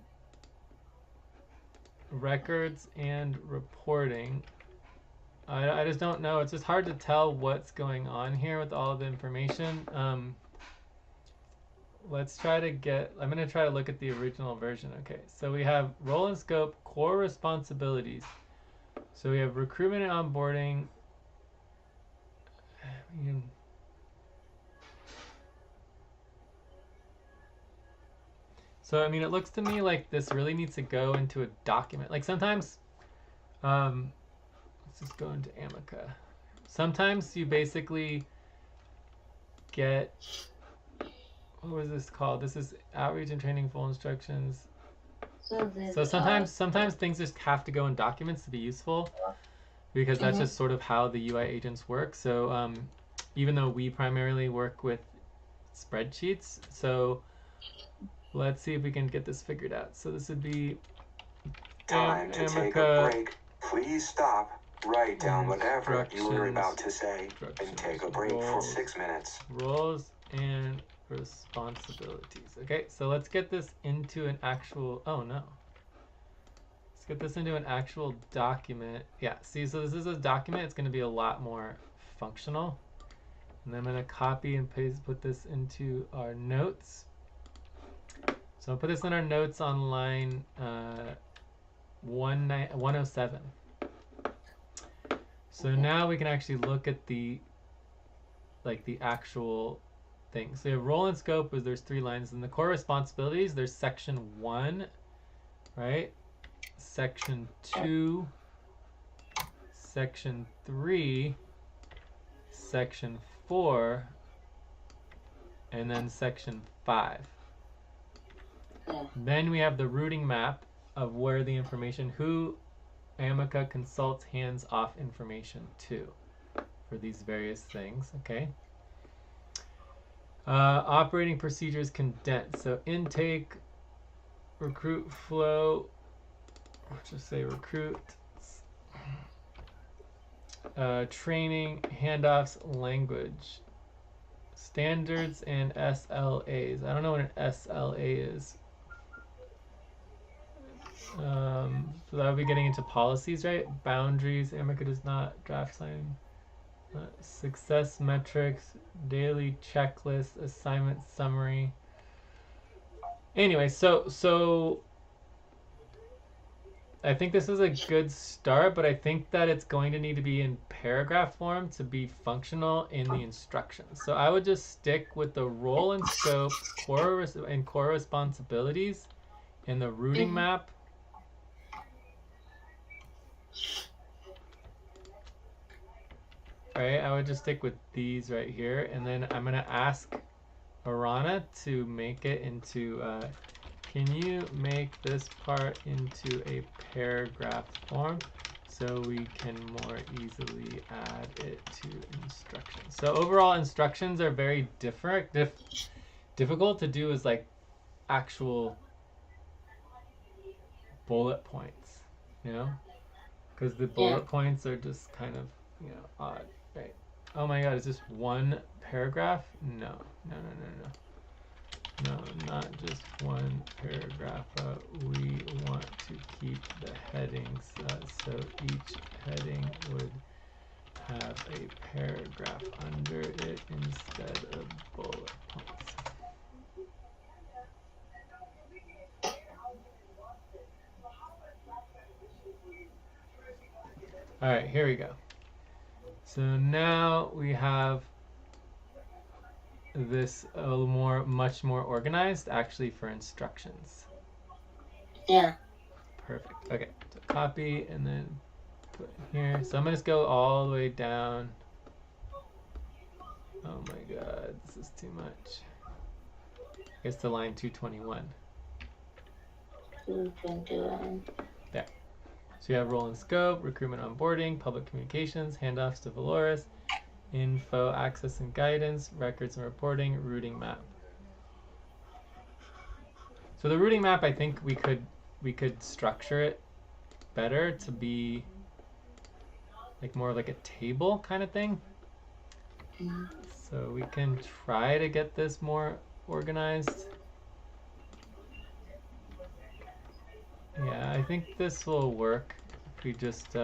Records and reporting. I just don't know. It's just hard to tell what's going on here with all of the information. Let's try to get, I'm going to try to look at the original version. Okay, so we have role and scope, core responsibilities. So we have recruitment and onboarding. So, I mean, it looks to me like this really needs to go into a document. Like sometimes, let's just go into Amica. Sometimes you basically get, what was this called? This is outreach and training full instructions. So sometimes things just have to go in documents to be useful, because that's just sort of how the UI agents work. So even though we primarily work with spreadsheets, so let's see if we can get this figured out. So this would be Time to take a break. Please stop. Write down whatever you were about to say and take a break for 6 minutes. Roles and responsibilities. Okay, so let's get this into an actual, oh no. Let's get this into an actual document. Yeah, see, so this is a document. It's going to be a lot more functional. And then I'm going to copy and paste, put this into our notes. So I'll put this in our notes on line 107. So now we can actually look at the actual thing. So you have role and scope is there's 3 lines. In the core responsibilities, there's section 1, right? Section 2, section 3, section 4, and then section 5. Then we have the routing map of where the information, who Amica consults hands off information to for these various things, okay? Operating procedures condensed. So intake, recruit flow, let's just say recruit, training, handoffs, language, standards, and SLAs. I don't know what an SLA is. So that would be getting into policies, right? Boundaries, Amica does not, draft sign, success metrics, daily checklist, assignment summary. Anyway, so I think this is a good start, but I think that it's going to need to be in paragraph form to be functional in the instructions. So I would just stick with the role and scope, core responsibilities, and the routing map Right, I would just stick with these right here, and then I'm gonna ask Arana to make it into, can you make this part into a paragraph form so we can more easily add it to instructions? So overall instructions are very difficult to do as like actual bullet points, you know? Because the bullet points are just kind of, odd, right? Oh my god, is this one paragraph? No, no, no, no, no. No, not just one paragraph. We want to keep the headings so each heading would have a paragraph under it instead of bullet points. All right, here we go. So now we have this a little more, much more organized, actually, for instructions. Yeah. Perfect. Okay, so copy and then put here. So I'm gonna just go all the way down. Oh my god, this is too much. I guess to line 221. 221. There. So you have role and scope, recruitment onboarding, public communications, handoffs to Valorous, info, access and guidance, records and reporting, routing map. So the routing map, I think we could structure it better to be like more like a table kind of thing. So we can try to get this more organized. Yeah, I think this will work if we just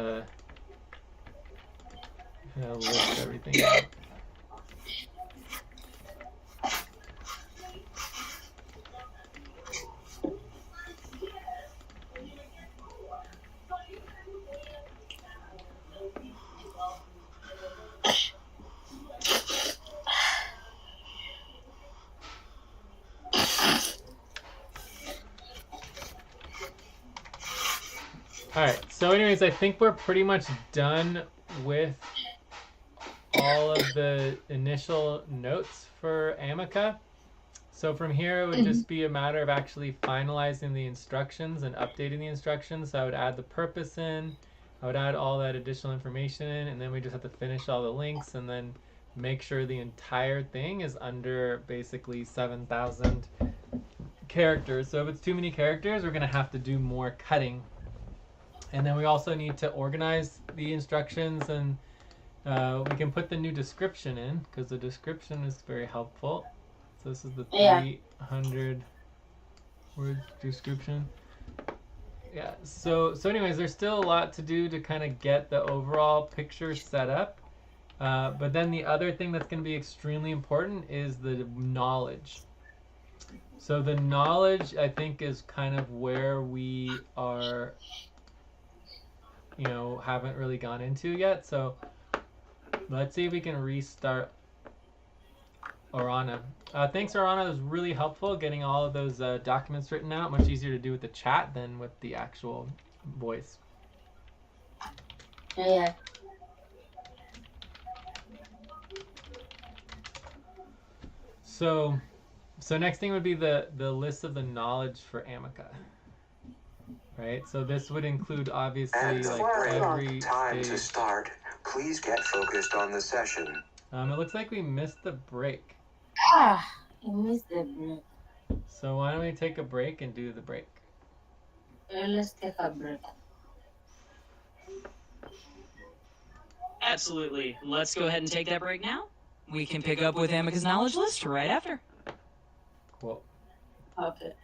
list everything out. Alright, so anyways, I think we're pretty much done with all of the initial notes for Amica. So from here, it would just be a matter of actually finalizing the instructions and updating the instructions. So I would add the purpose in, I would add all that additional information in, and then we just have to finish all the links and then make sure the entire thing is under basically 7,000 characters. So if it's too many characters, we're going to have to do more cutting. And then we also need to organize the instructions, and we can put the new description in because the description is very helpful. So this is the 300 word description. Yeah, so anyways, there's still a lot to do to kind of get the overall picture set up. But then the other thing that's going to be extremely important is the knowledge. So the knowledge, I think, is kind of where we are, haven't really gone into yet. So let's see if we can restart Arana. Thanks, Arana. It was really helpful getting all of those documents written out. Much easier to do with the chat than with the actual voice. Yeah. So next thing would be the list of the knowledge for Amica. Right? So this would include obviously And like every time stage. to start. Please get focused on the session. It looks like we missed the break. You missed the break. So why don't we take a break and do the break? Let's take a break. Absolutely. Let's go ahead and take that break now. We can pick up with Amica's knowledge list right after. Cool. Okay.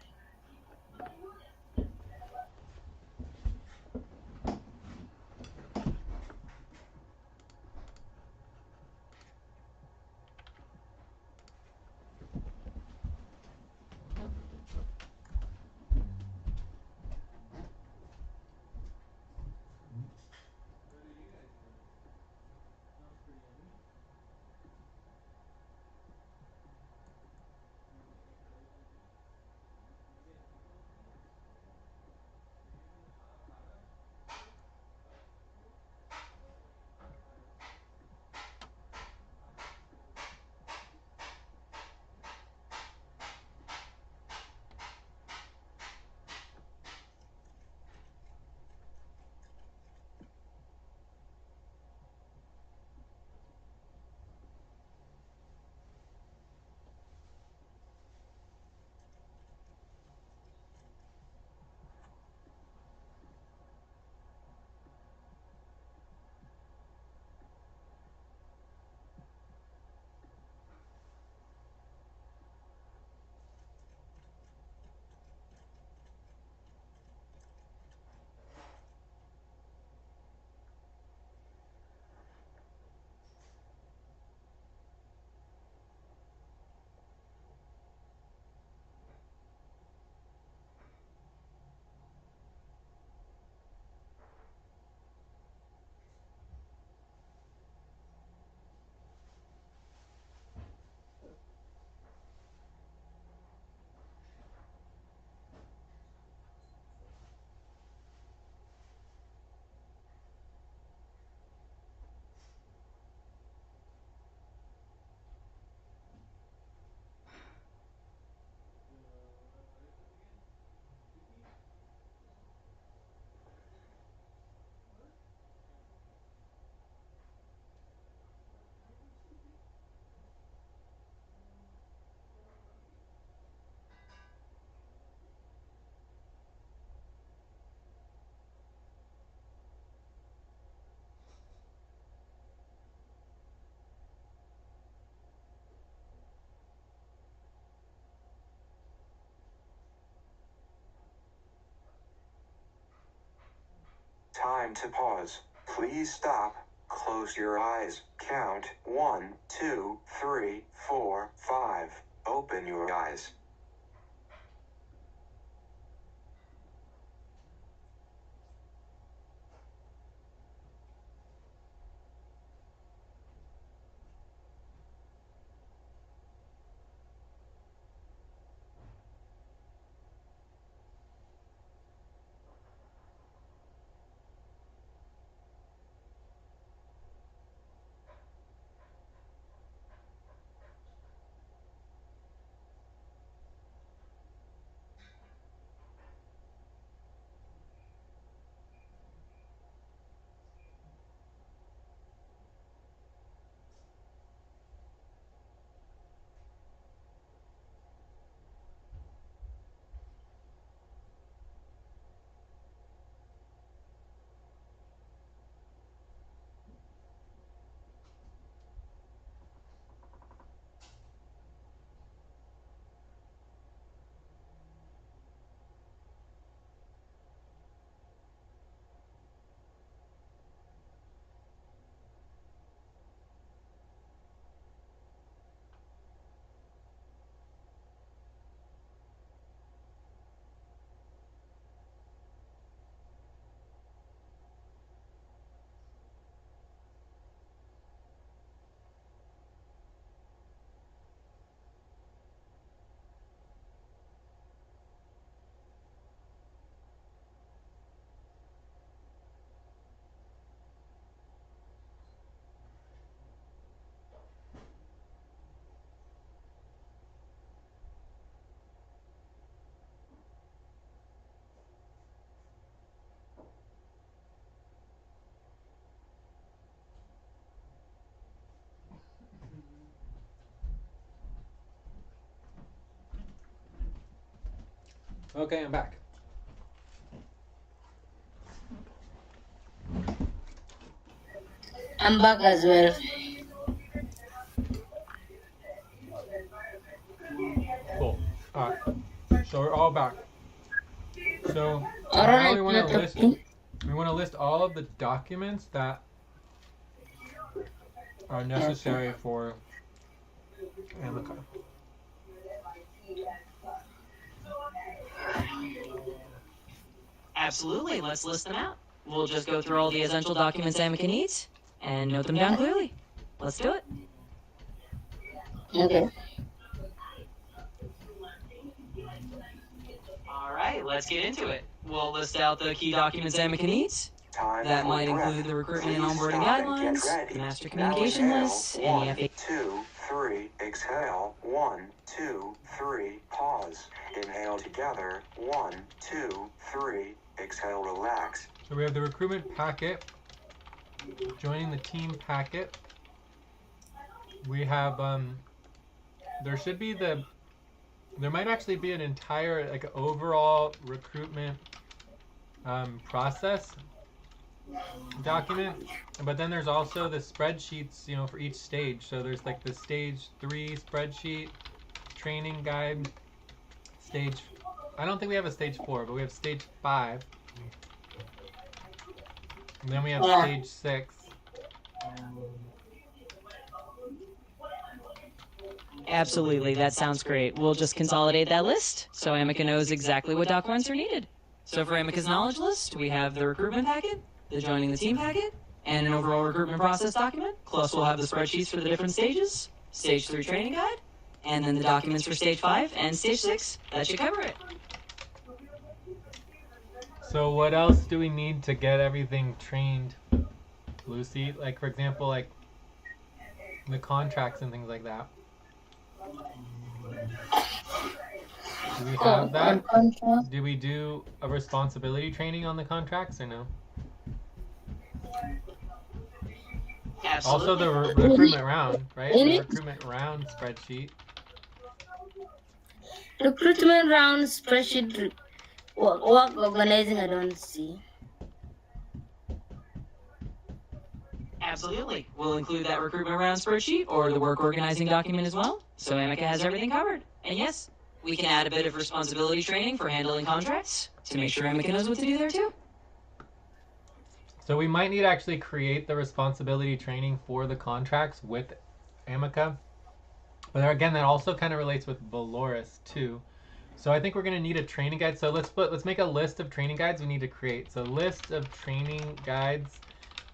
time to pause. Please stop. Close your eyes. Count 1, 2, 3, 4, 5. Open your eyes. Okay, I'm back. I'm back as well. Cool. Alright. So we're all back. So Alright, now we want not to list talking. all of the documents that are necessary for Amica. Absolutely, let's list them out. We'll just go through all the essential documents Amica needs and note them down clearly. Let's do it. Okay. All right, let's get into it. We'll list out the key documents Amica needs. Time That for might breath. include the recruitment and Please onboarding stop and get guidelines, ready. the master Now communication inhale. lists, 1, any FA. 2, 3. Exhale. 1, 2, 3. Pause. Inhale together. 1, 2, 3. Exhale. Relax. So we have the recruitment packet, joining the team packet. We have there might actually be an entire like overall recruitment process document, but then there's also the spreadsheets, for each stage. So there's like the stage 3 spreadsheet, training guide, I don't think we have a stage 4, but we have stage 5. And then we have stage 6. Absolutely, that sounds great. We'll just consolidate that list so Amica knows exactly what documents are needed. So for Amica's knowledge list, we have the recruitment packet, the joining the team packet, and an overall recruitment process document. Plus we'll have the spreadsheets for the different stages, stage 3 training guide, and then the documents for stage 5 and stage 6. That should cover it. So what else do we need to get everything trained, Lucy? Like, for example, like the contracts and things like that. Do we have that? Did we do a responsibility training on the contracts or no? Absolutely. Also the recruitment round, right? The recruitment round spreadsheet. Recruitment round spreadsheet. Work organizing, I don't see. Absolutely. We'll include that recruitment round spreadsheet or the work organizing document as well, so Amica has everything covered. And yes, we can add a bit of responsibility training for handling contracts to make sure Amica knows what to do there too. So we might need to actually create the responsibility training for the contracts with Amica. But again, that also kind of relates with Valoris too. So I think we're going to need a training guide. So let's make a list of training guides we need to create. So list of training guides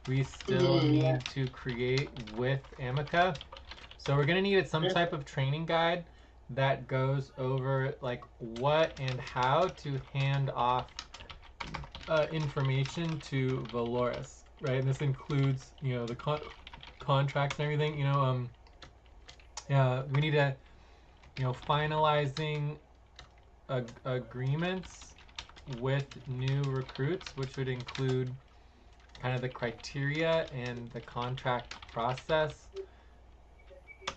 we still need to create with Amica. So we're going to need some type of training guide that goes over like what and how to hand off information to Valoris, right? And this includes, the contracts and everything. We need to, finalizing agreements with new recruits, which would include kind of the criteria and the contract process.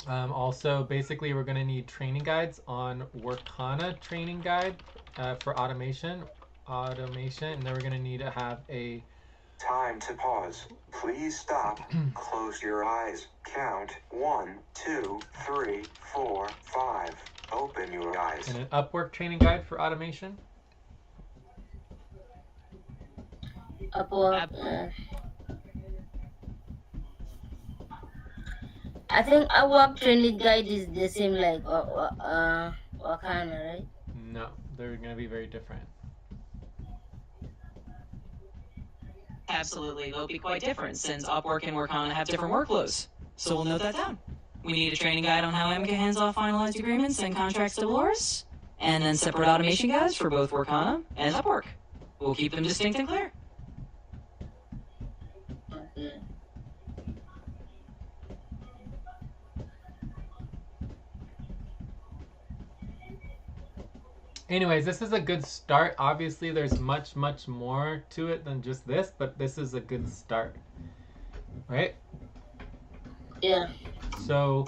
Also, basically, we're going to need training guides on Workana training guide for automation, and then we're going to need to have a Time to pause. Please stop. Close your eyes. Count 1, 2, 3, 4, 5. Open your eyes. And an Upwork training guide for automation. Upwork. I think Upwork training guide is the same like Wakana, right? No, they're going to be very different. Absolutely, they'll be quite different since Upwork and Workana have different workflows. So we'll note that down. We need a training guide on how Amica hands off finalized agreements and contracts to Valoris, and then separate automation guides for both Workana and Upwork. We'll keep them distinct and clear. Okay. Anyways, this is a good start. Obviously, there's much, much more to it than just this, but this is a good start. Right? Yeah. So,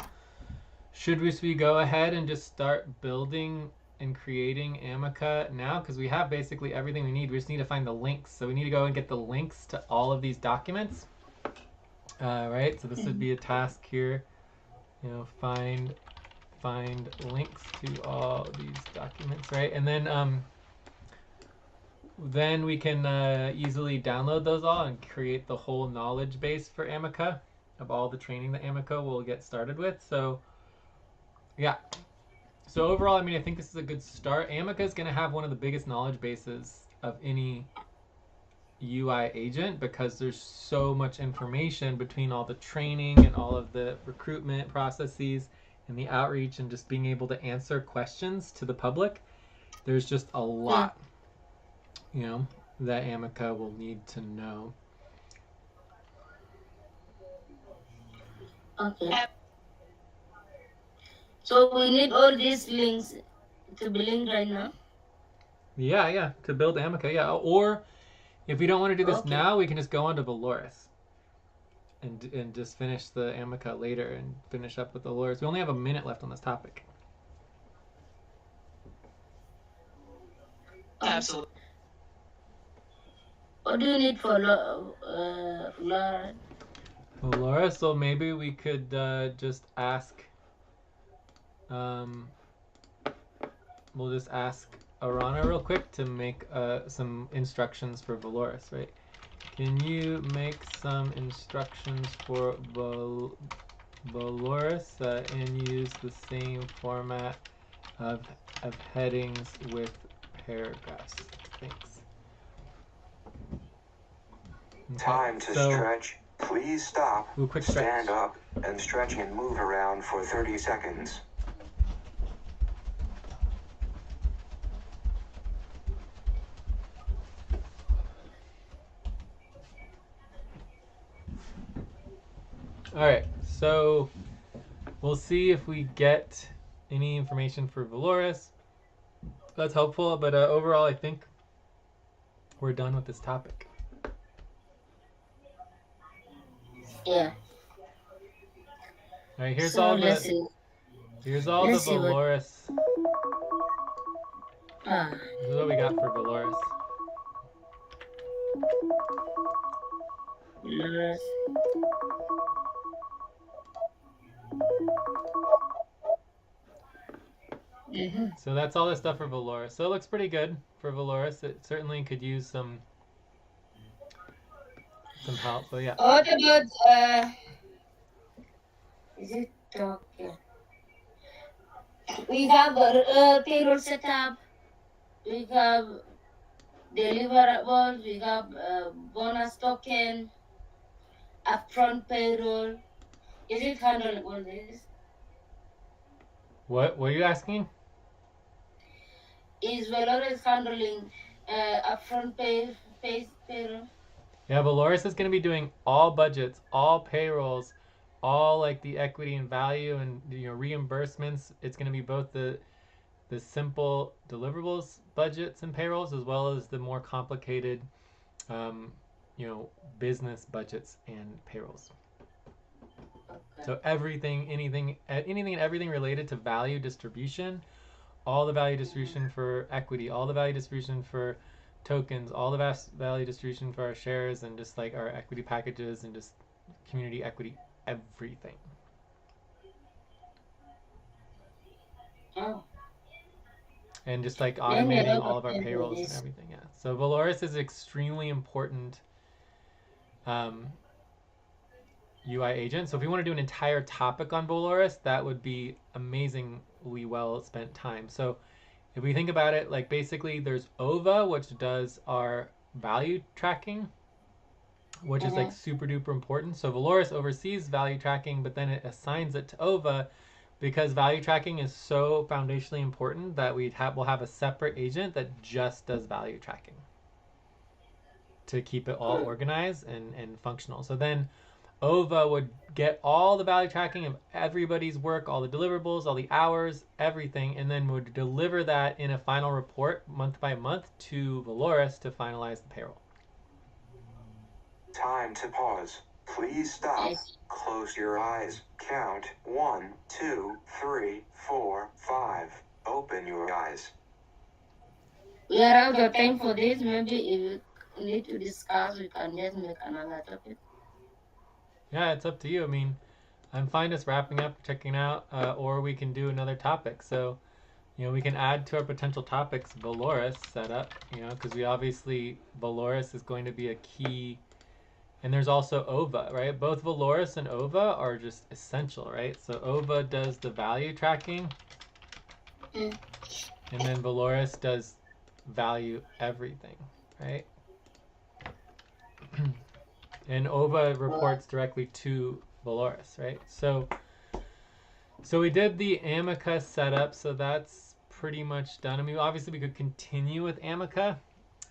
should we go ahead and just start building and creating Amica now? Because we have basically everything we need. We just need to find the links. So we need to go and get the links to all of these documents. Right? So this would be a task here. Find links to all these documents, right? And then we can easily download those all and create the whole knowledge base for Amica of all the training that Amica will get started with. So yeah. So overall, I think this is a good start. Amica is going to have one of the biggest knowledge bases of any UI agent because there's so much information between all the training and all of the recruitment processes and the outreach and just being able to answer questions to the public. There's just a lot, that Amica will need to know. Okay. So we need all these links to be linked right now? Yeah, to build Amica, yeah. Or if we don't want to do this now, we can just go on to Valoris and just finish the Amica later and finish up with Valoris. We only have a minute left on this topic. Absolutely. What do you need for Valoris? So maybe we could just ask. We'll just ask Arana real quick to make some instructions for Valoris, right? Can you make some instructions for Valoris and use the same format of headings with paragraphs? Thanks. Okay, Time to stretch. Please stop. Quick stretch. Stand up and stretch and move around for 30 seconds. Alright, so we'll see if we get any information for Valoris. That's helpful, but overall I think we're done with this topic. Yeah. Alright, here's So all let's the see. Valoris. Ah, This is what we got for Valoris. Valoris. So that's all the stuff for Valoris. So it looks pretty good for Valoris. It certainly could use some some help. But yeah. What about is it okay? We have payroll setup. We have deliverables. We have bonus token, upfront payroll. Is it handling all this? What are you asking? Is Valorous handling upfront payroll? Yeah, Valoris is going to be doing all budgets, all payrolls, all like the equity and value and reimbursements. It's going to be both the simple deliverables budgets and payrolls as well as the more complicated business budgets and payrolls. Okay. So anything and everything related to value distribution, all the value distribution for equity, all the value distribution for tokens, all the value distribution for our shares and just like our equity packages and just community equity, everything. Oh. And just like Then we automating don't all of our attend to payrolls and this. everything. Yeah. So Valoris is extremely important UI agent. So if we want to do an entire topic on Valoris, that would be amazingly well spent time. So if we think about it, like basically there's OVA, which does our value tracking, which is like super duper important. So Valoris oversees value tracking, but then it assigns it to OVA because value tracking is so foundationally important that we'll have a separate agent that just does value tracking to keep it all organized and functional. So then OVA would get all the value tracking of everybody's work, all the deliverables, all the hours, everything, and then would deliver that in a final report month by month to Valoris to finalize the payroll. Time to pause. Please stop. Close your eyes. Count 1, 2, 3, 4, 5. Open your eyes. We are out of time for this. Maybe if we need to discuss, we can just make another topic. Yeah, it's up to you. I mean, I'm fine just wrapping up, checking out, or we can do another topic. So, we can add to our potential topics Valoris setup, because we obviously, Valoris is going to be a key. And there's also OVA, right? Both Valoris and OVA are just essential, right? So OVA does the value tracking, and then Valoris does value everything, right? And OVA reports directly to Valoris, right? So we did the Amica setup, so that's pretty much done. I mean, obviously we could continue with Amica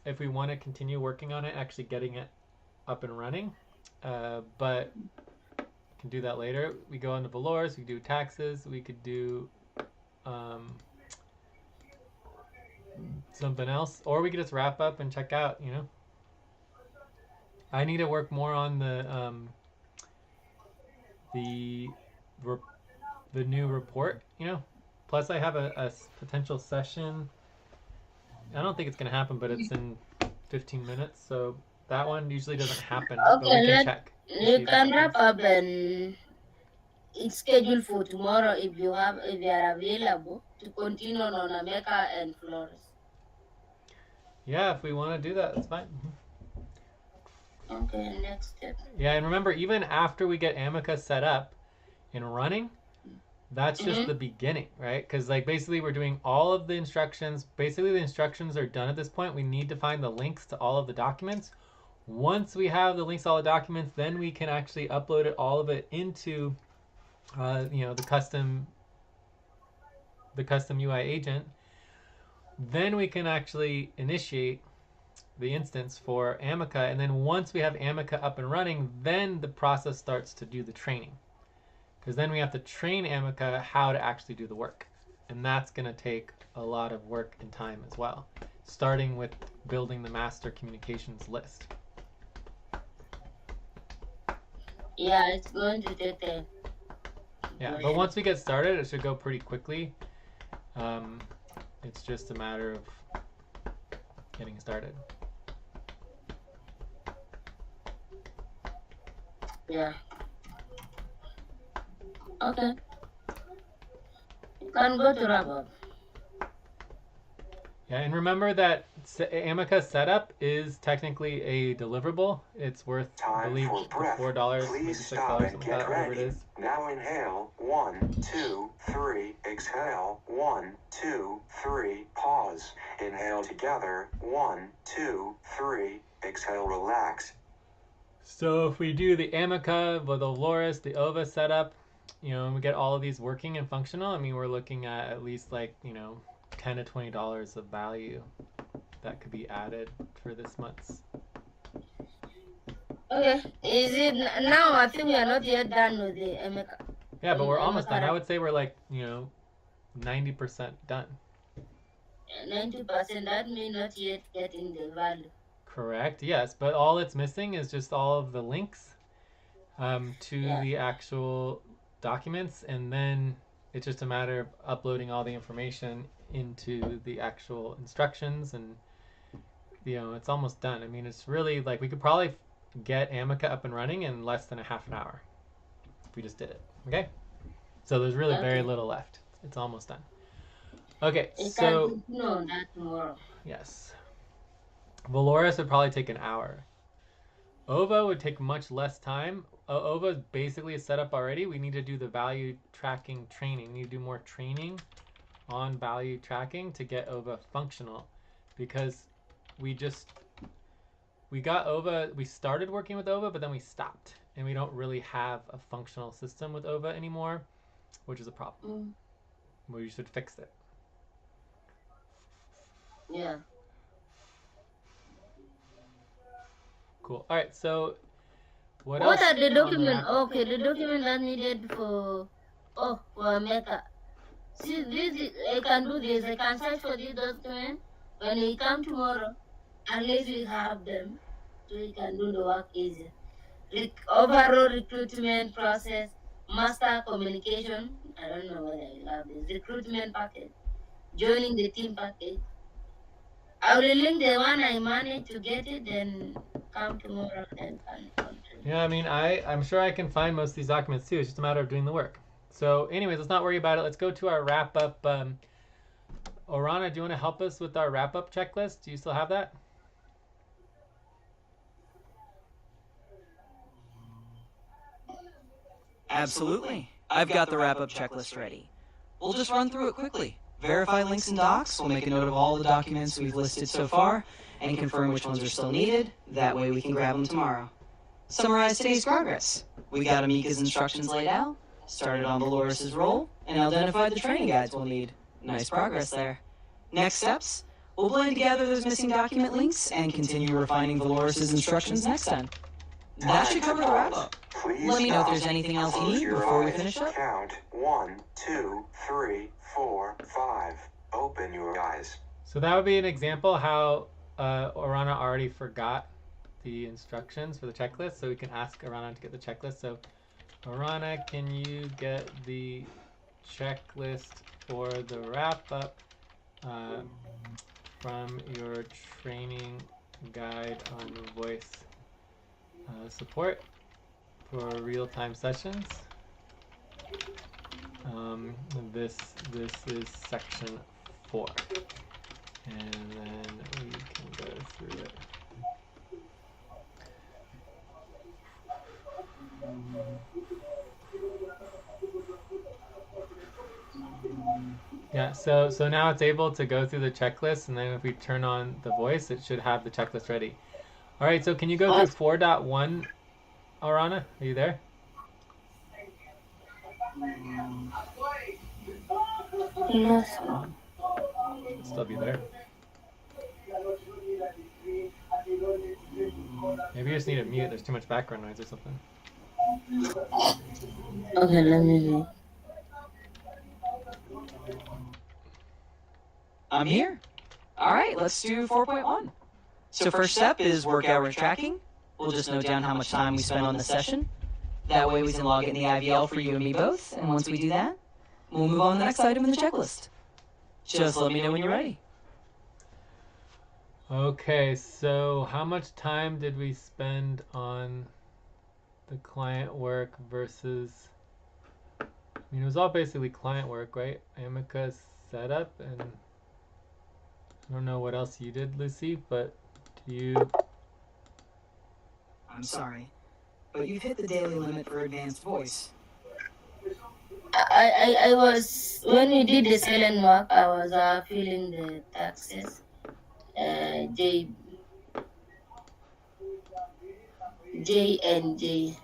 if we want to continue working on it, actually getting it up and running, but we can do that later. We go into Valoris, we do taxes, we could do something else, or we could just wrap up and check out, I need to work more on the new report, plus I have a potential session. I don't think it's going to happen, but it's in 15 minutes, so that one usually doesn't happen, but we can check. You can wrap up and it's scheduled for tomorrow if you are available to continue on Amica and Flores. Yeah, if we want to do that, that's fine. Okay, next step. Yeah, and remember, even after we get Amica set up and running, that's just the beginning, right? Because like basically we're doing all of the instructions. Basically the instructions are done at this point. We need to find the links to all of the documents. Once we have the links to all the documents, then we can actually upload it, all of it into the custom UI agent. Then we can actually initiate the instance for Amica, and then once we have Amica up and running, then the process starts to do the training, because then we have to train Amica how to actually do the work, and that's going to take a lot of work and time as well, starting with building the master communications list. Yeah, it's going to take time. Yeah, but once we get started, it should go pretty quickly. It's just a matter of getting started. Yeah. Okay. You can go to wrap up. Yeah, and remember that Amica setup is technically a deliverable. It's worth, I Time believe, for breath. $4, maybe Please $6, stop something and like get that, whatever it ready. is. Now inhale. 1, 2, 3. Exhale. 1, 2, 3. Pause. Inhale together. 1, 2, 3. Exhale. Relax. So if we do the Amica, the Loris, the OVA setup, and we get all of these working and functional, I mean, we're looking at least like, $10 to $20 of value that could be added for this month's. Okay. Is it now? I think we are not yet done with the Emeka. Yeah, but we're almost done. I Emeka. would say we're like, 90% done. 90%. That may not yet getting the value. Correct, yes, but all it's missing is just all of the links to the actual documents, and then it's just a matter of uploading all the information into the actual instructions, and it's almost done. I mean, it's really like we could probably get Amica up and running in less than a half an hour if we just did it. Okay, so there's really very little left. It's almost done. Okay, so can continue on that tomorrow. Yes, Valoris would probably take an hour. OVA would take much less time. OVA is basically set up already. We need to do the value tracking training. We need to do more training on value tracking to get OVA functional, because we got OVA, we started working with OVA, but then we stopped, and we don't really have a functional system with OVA anymore, which is a problem. We should fix it. Yeah. Cool. All right, so what What else are the on documents? wrap-up? Okay, the document that needed for Mecca. See, this I can do this. I can search for this document when we come tomorrow. At least we have them, so we can do the work easier. Overall recruitment process, master communication. I don't know whether you have this recruitment package, joining the team package. I will link the one I managed to get it, then come tomorrow and can continue. Yeah, I mean, I'm sure I can find most of these documents too. It's just a matter of doing the work. So anyways, let's not worry about it. Let's go to our wrap-up. Orana, do you want to help us with our wrap-up checklist? Do you still have that? Absolutely. I've got the wrap-up checklist ready. We'll just run through it quickly. Verify links and docs. We'll make a note of all the documents we've listed so far and confirm which ones are still needed. That way we can grab them tomorrow. Summarize today's progress. We got Amika's instructions laid out, started on Valoris' role, and identified the training guides we'll need. Nice progress there. Next steps, we'll blend together those missing document links and continue refining Valoris' instructions next time. That should cover the wrap-up. Please Let me know if stop. there's anything else you Close need your before we eyes. finish up. Count 1, 2, 3, 4, 5. Open your eyes. So that would be an example how Orana already forgot the instructions for the checklist, so we can ask Orana to get the checklist. So Orana, can you get the checklist for the wrap-up from your training guide on voice support for real-time sessions? This is section 4, and then we can go through it. Yeah, so now it's able to go through the checklist, and then if we turn on the voice, it should have the checklist ready. All right, so can you go through 4.1, Orana? Are you there? Yes. Should still be there. Maybe you just need to mute. There's too much background noise or something. Okay, let me see. I'm here. All right, let's do 4.1. So first step is work hour tracking. We'll just note down how much time we spend on the session. That way we can log it in the IVL for you and me both, and once we do that, we'll move on to the next item in the checklist. Just let me know when you're ready. Okay, so how much time did we spend on the client work versus... I mean, it was all basically client work, right? Amica's setup and I don't know what else you did, Lucy, but do you? I'm sorry, but you've hit the daily limit for advanced voice. I was, when we did the silent mark, I was filling the taxes. J and J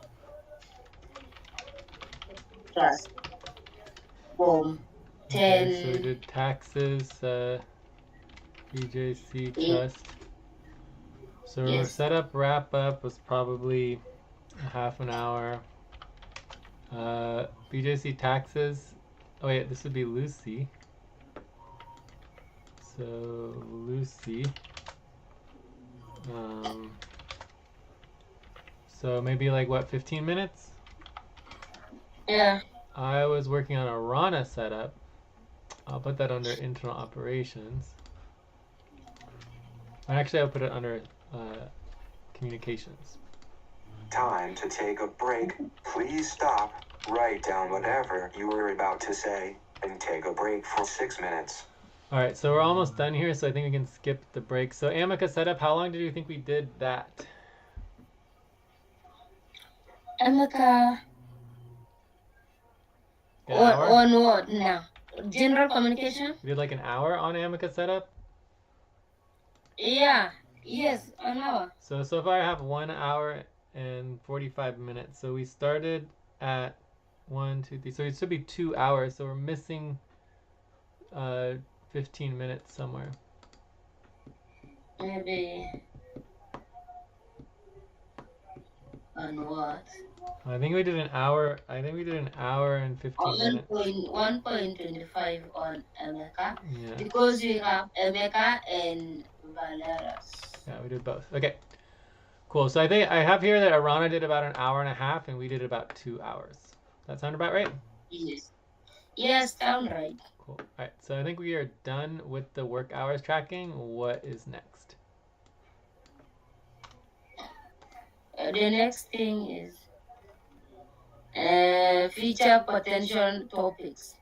trust form Okay, so we 10. did taxes, BJC Eight. trust. So our Yes. setup wrap up was probably a half an hour. BJC taxes. Oh wait, this would be Lucy. So Lucy. So maybe like what, 15 minutes? Yeah. I was working on a Rana setup. I'll put that under internal operations. Actually, I'll put it under communications. Time to take a break. Please stop, write down whatever you were about to say, and take a break for 6 minutes. All right, so we're almost done here, so I think we can skip the break. So Amica setup, how long did you think we did that? Amaka. An hour? On what now? General communication? We did like an hour on Amica setup? Yeah. Yes, an hour. So far I have 1 hour and 45 minutes. So we started at 1, 2, 3. So it should be 2 hours. So we're missing 15 minutes somewhere. Maybe. On what? I think we did an hour. I think we did an hour and 15 minutes. 1.25 on Emeka. Yeah. Because we have Emeka and Valeras. Yeah, we did both. Okay. Cool. So I think I have here that Arana did about an hour and a half and we did about 2 hours. That sound about right? Yes. Yes, sound right. Cool. All right. So I think we are done with the work hours tracking. What is next? The next thing is feature potential topics.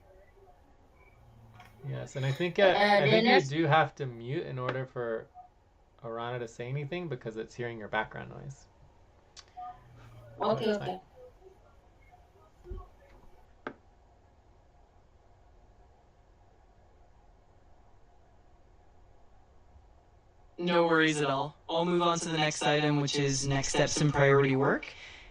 Yes, and I think you do have to mute in order for Arana to say anything because it's hearing your background noise. Okay, okay. No worries at all. I'll move on to the next item, which is next steps in priority work.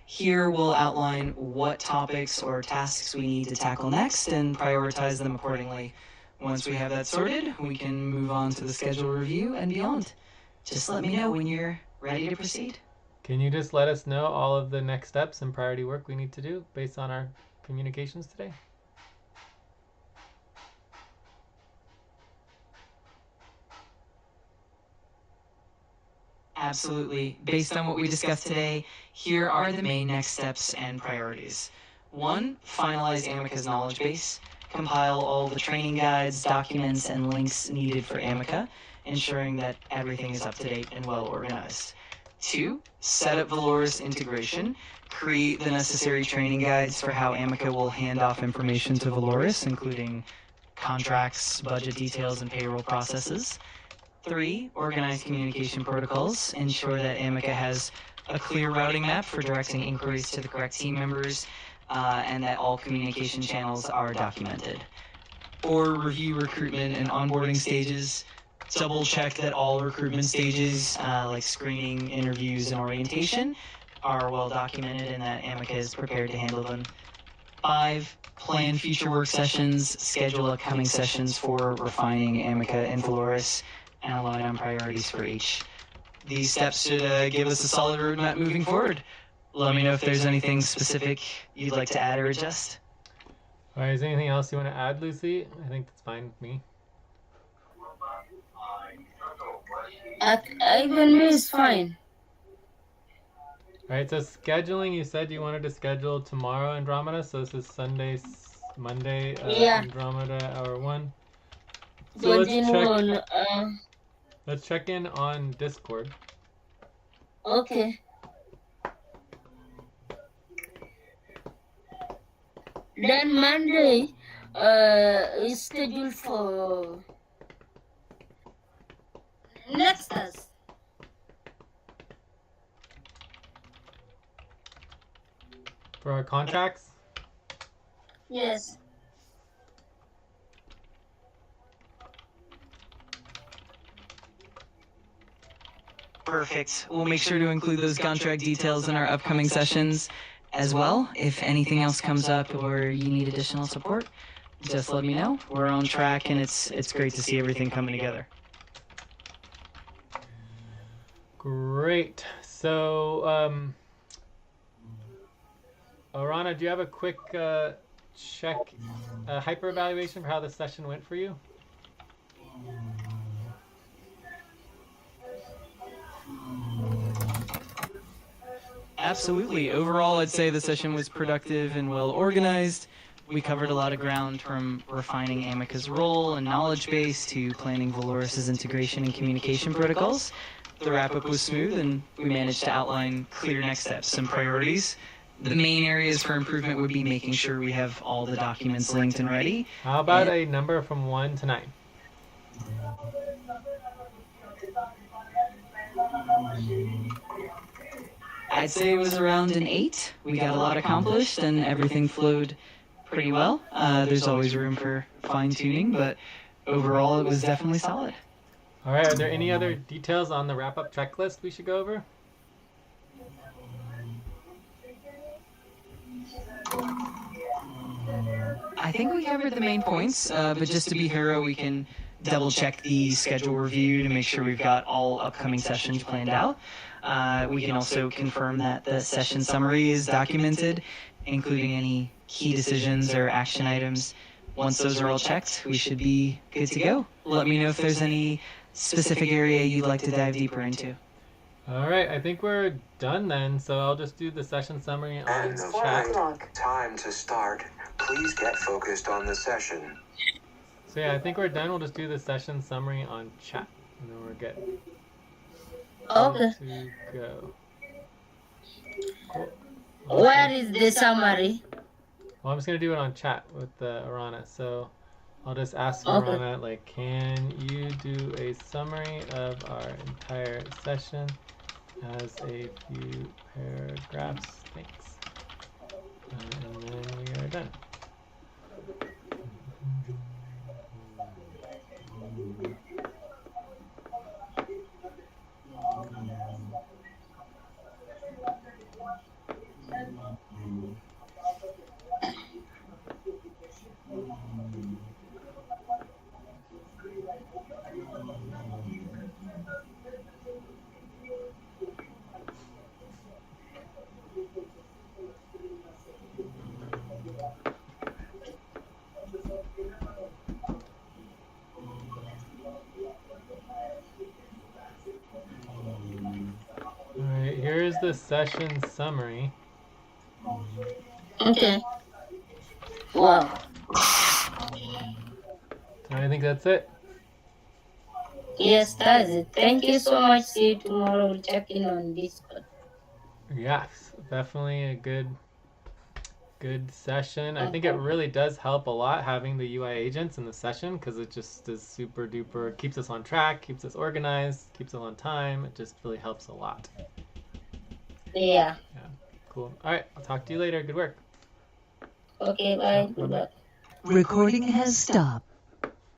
Here we'll outline what topics or tasks we need to tackle next and prioritize them accordingly. Once we have that sorted, we can move on to the schedule review and beyond. Just let me know when you're ready to proceed. Can you just let us know all of the next steps and priority work we need to do based on our communications today? Absolutely. Based on what we discussed today, here are the main next steps and priorities. 1. Finalize Amica's knowledge base. Compile all the training guides, documents, and links needed for Amica, ensuring that everything is up to date and well organized. 2. Set up Valoris integration. Create the necessary training guides for how Amica will hand off information to Valoris, including contracts, budget details, and payroll processes. 3. Organize communication protocols. Ensure that Amica has a clear routing map for directing inquiries to the correct team members, and that all communication channels are documented. 4. Review recruitment and onboarding stages. Double check that all recruitment stages, like screening, interviews, and orientation, are well documented and that Amica is prepared to handle them. 5. Plan future work sessions. Schedule upcoming sessions for refining Amica and Valoris, and align on priorities for each. These steps should give us a solid roadmap moving forward. Let me know if there's anything specific you'd like to add or adjust. All right, is there anything else you want to add, Lucy? I think that's fine with me. Even me is fine. All right, so scheduling, you said you wanted to schedule tomorrow Andromeda, so this is Monday, Andromeda hour 1. So let's check in on Discord. Okay. Then Monday is scheduled for Next task. For our contracts? Yes. Perfect. We'll make sure to include those contract details in our upcoming sessions as well. If anything else comes up or you need additional support, just let me know. We're on track, and it's great to see everything coming together. Great. So, Orana, do you have a quick hyper evaluation for how the session went for you? Absolutely. Overall, I'd say the session was productive and well organized. We covered a lot of ground, from refining Amica's role and knowledge base to planning Valoris's integration and communication protocols. The wrap-up was smooth, and we managed to outline clear next steps and priorities. The main areas for improvement would be making sure we have all the documents linked and ready. How about a number from 1 to 9? I'd say it was around an 8. We got a lot accomplished, and everything flowed pretty well. There's always room for fine-tuning, but overall it was definitely solid. All right, are there any other details on the wrap-up checklist we should go over? I think we covered the main points, but just to be thorough, we can double-check the schedule review to make sure we've got all upcoming sessions planned out. We can also confirm that the session summary is documented, including any key decisions or action items. Once those are all checked, we should be good to go. Let me know if there's any specific area you'd like to dive deeper into. All right, I think we're done then, so I'll just do the session summary on And chat. time to start. Please get focused on the session. So yeah, I think we're done. We'll just do the session summary on chat, and then we're good. Okay. To go. Cool. Where is the summary? Well, I'm just gonna do it on chat with Orana. So I'll just ask Okay. Orana, like, can you do a summary of our entire session as a few paragraphs? Thanks. And then we are done. Alright, here's the session summary. Okay. Wow. I think that's it. Yes, that's it. Thank you so much. See you tomorrow. We'll check in on Discord. Yes, definitely a good session. I think it really does help a lot having the UI agents in the session, because it just is super duper, keeps us on track, keeps us organized, keeps us on time. It just really helps a lot. Yeah. Cool. All right, I'll talk to you later. Good work. Okay, bye. Goodbye. Recording has stopped.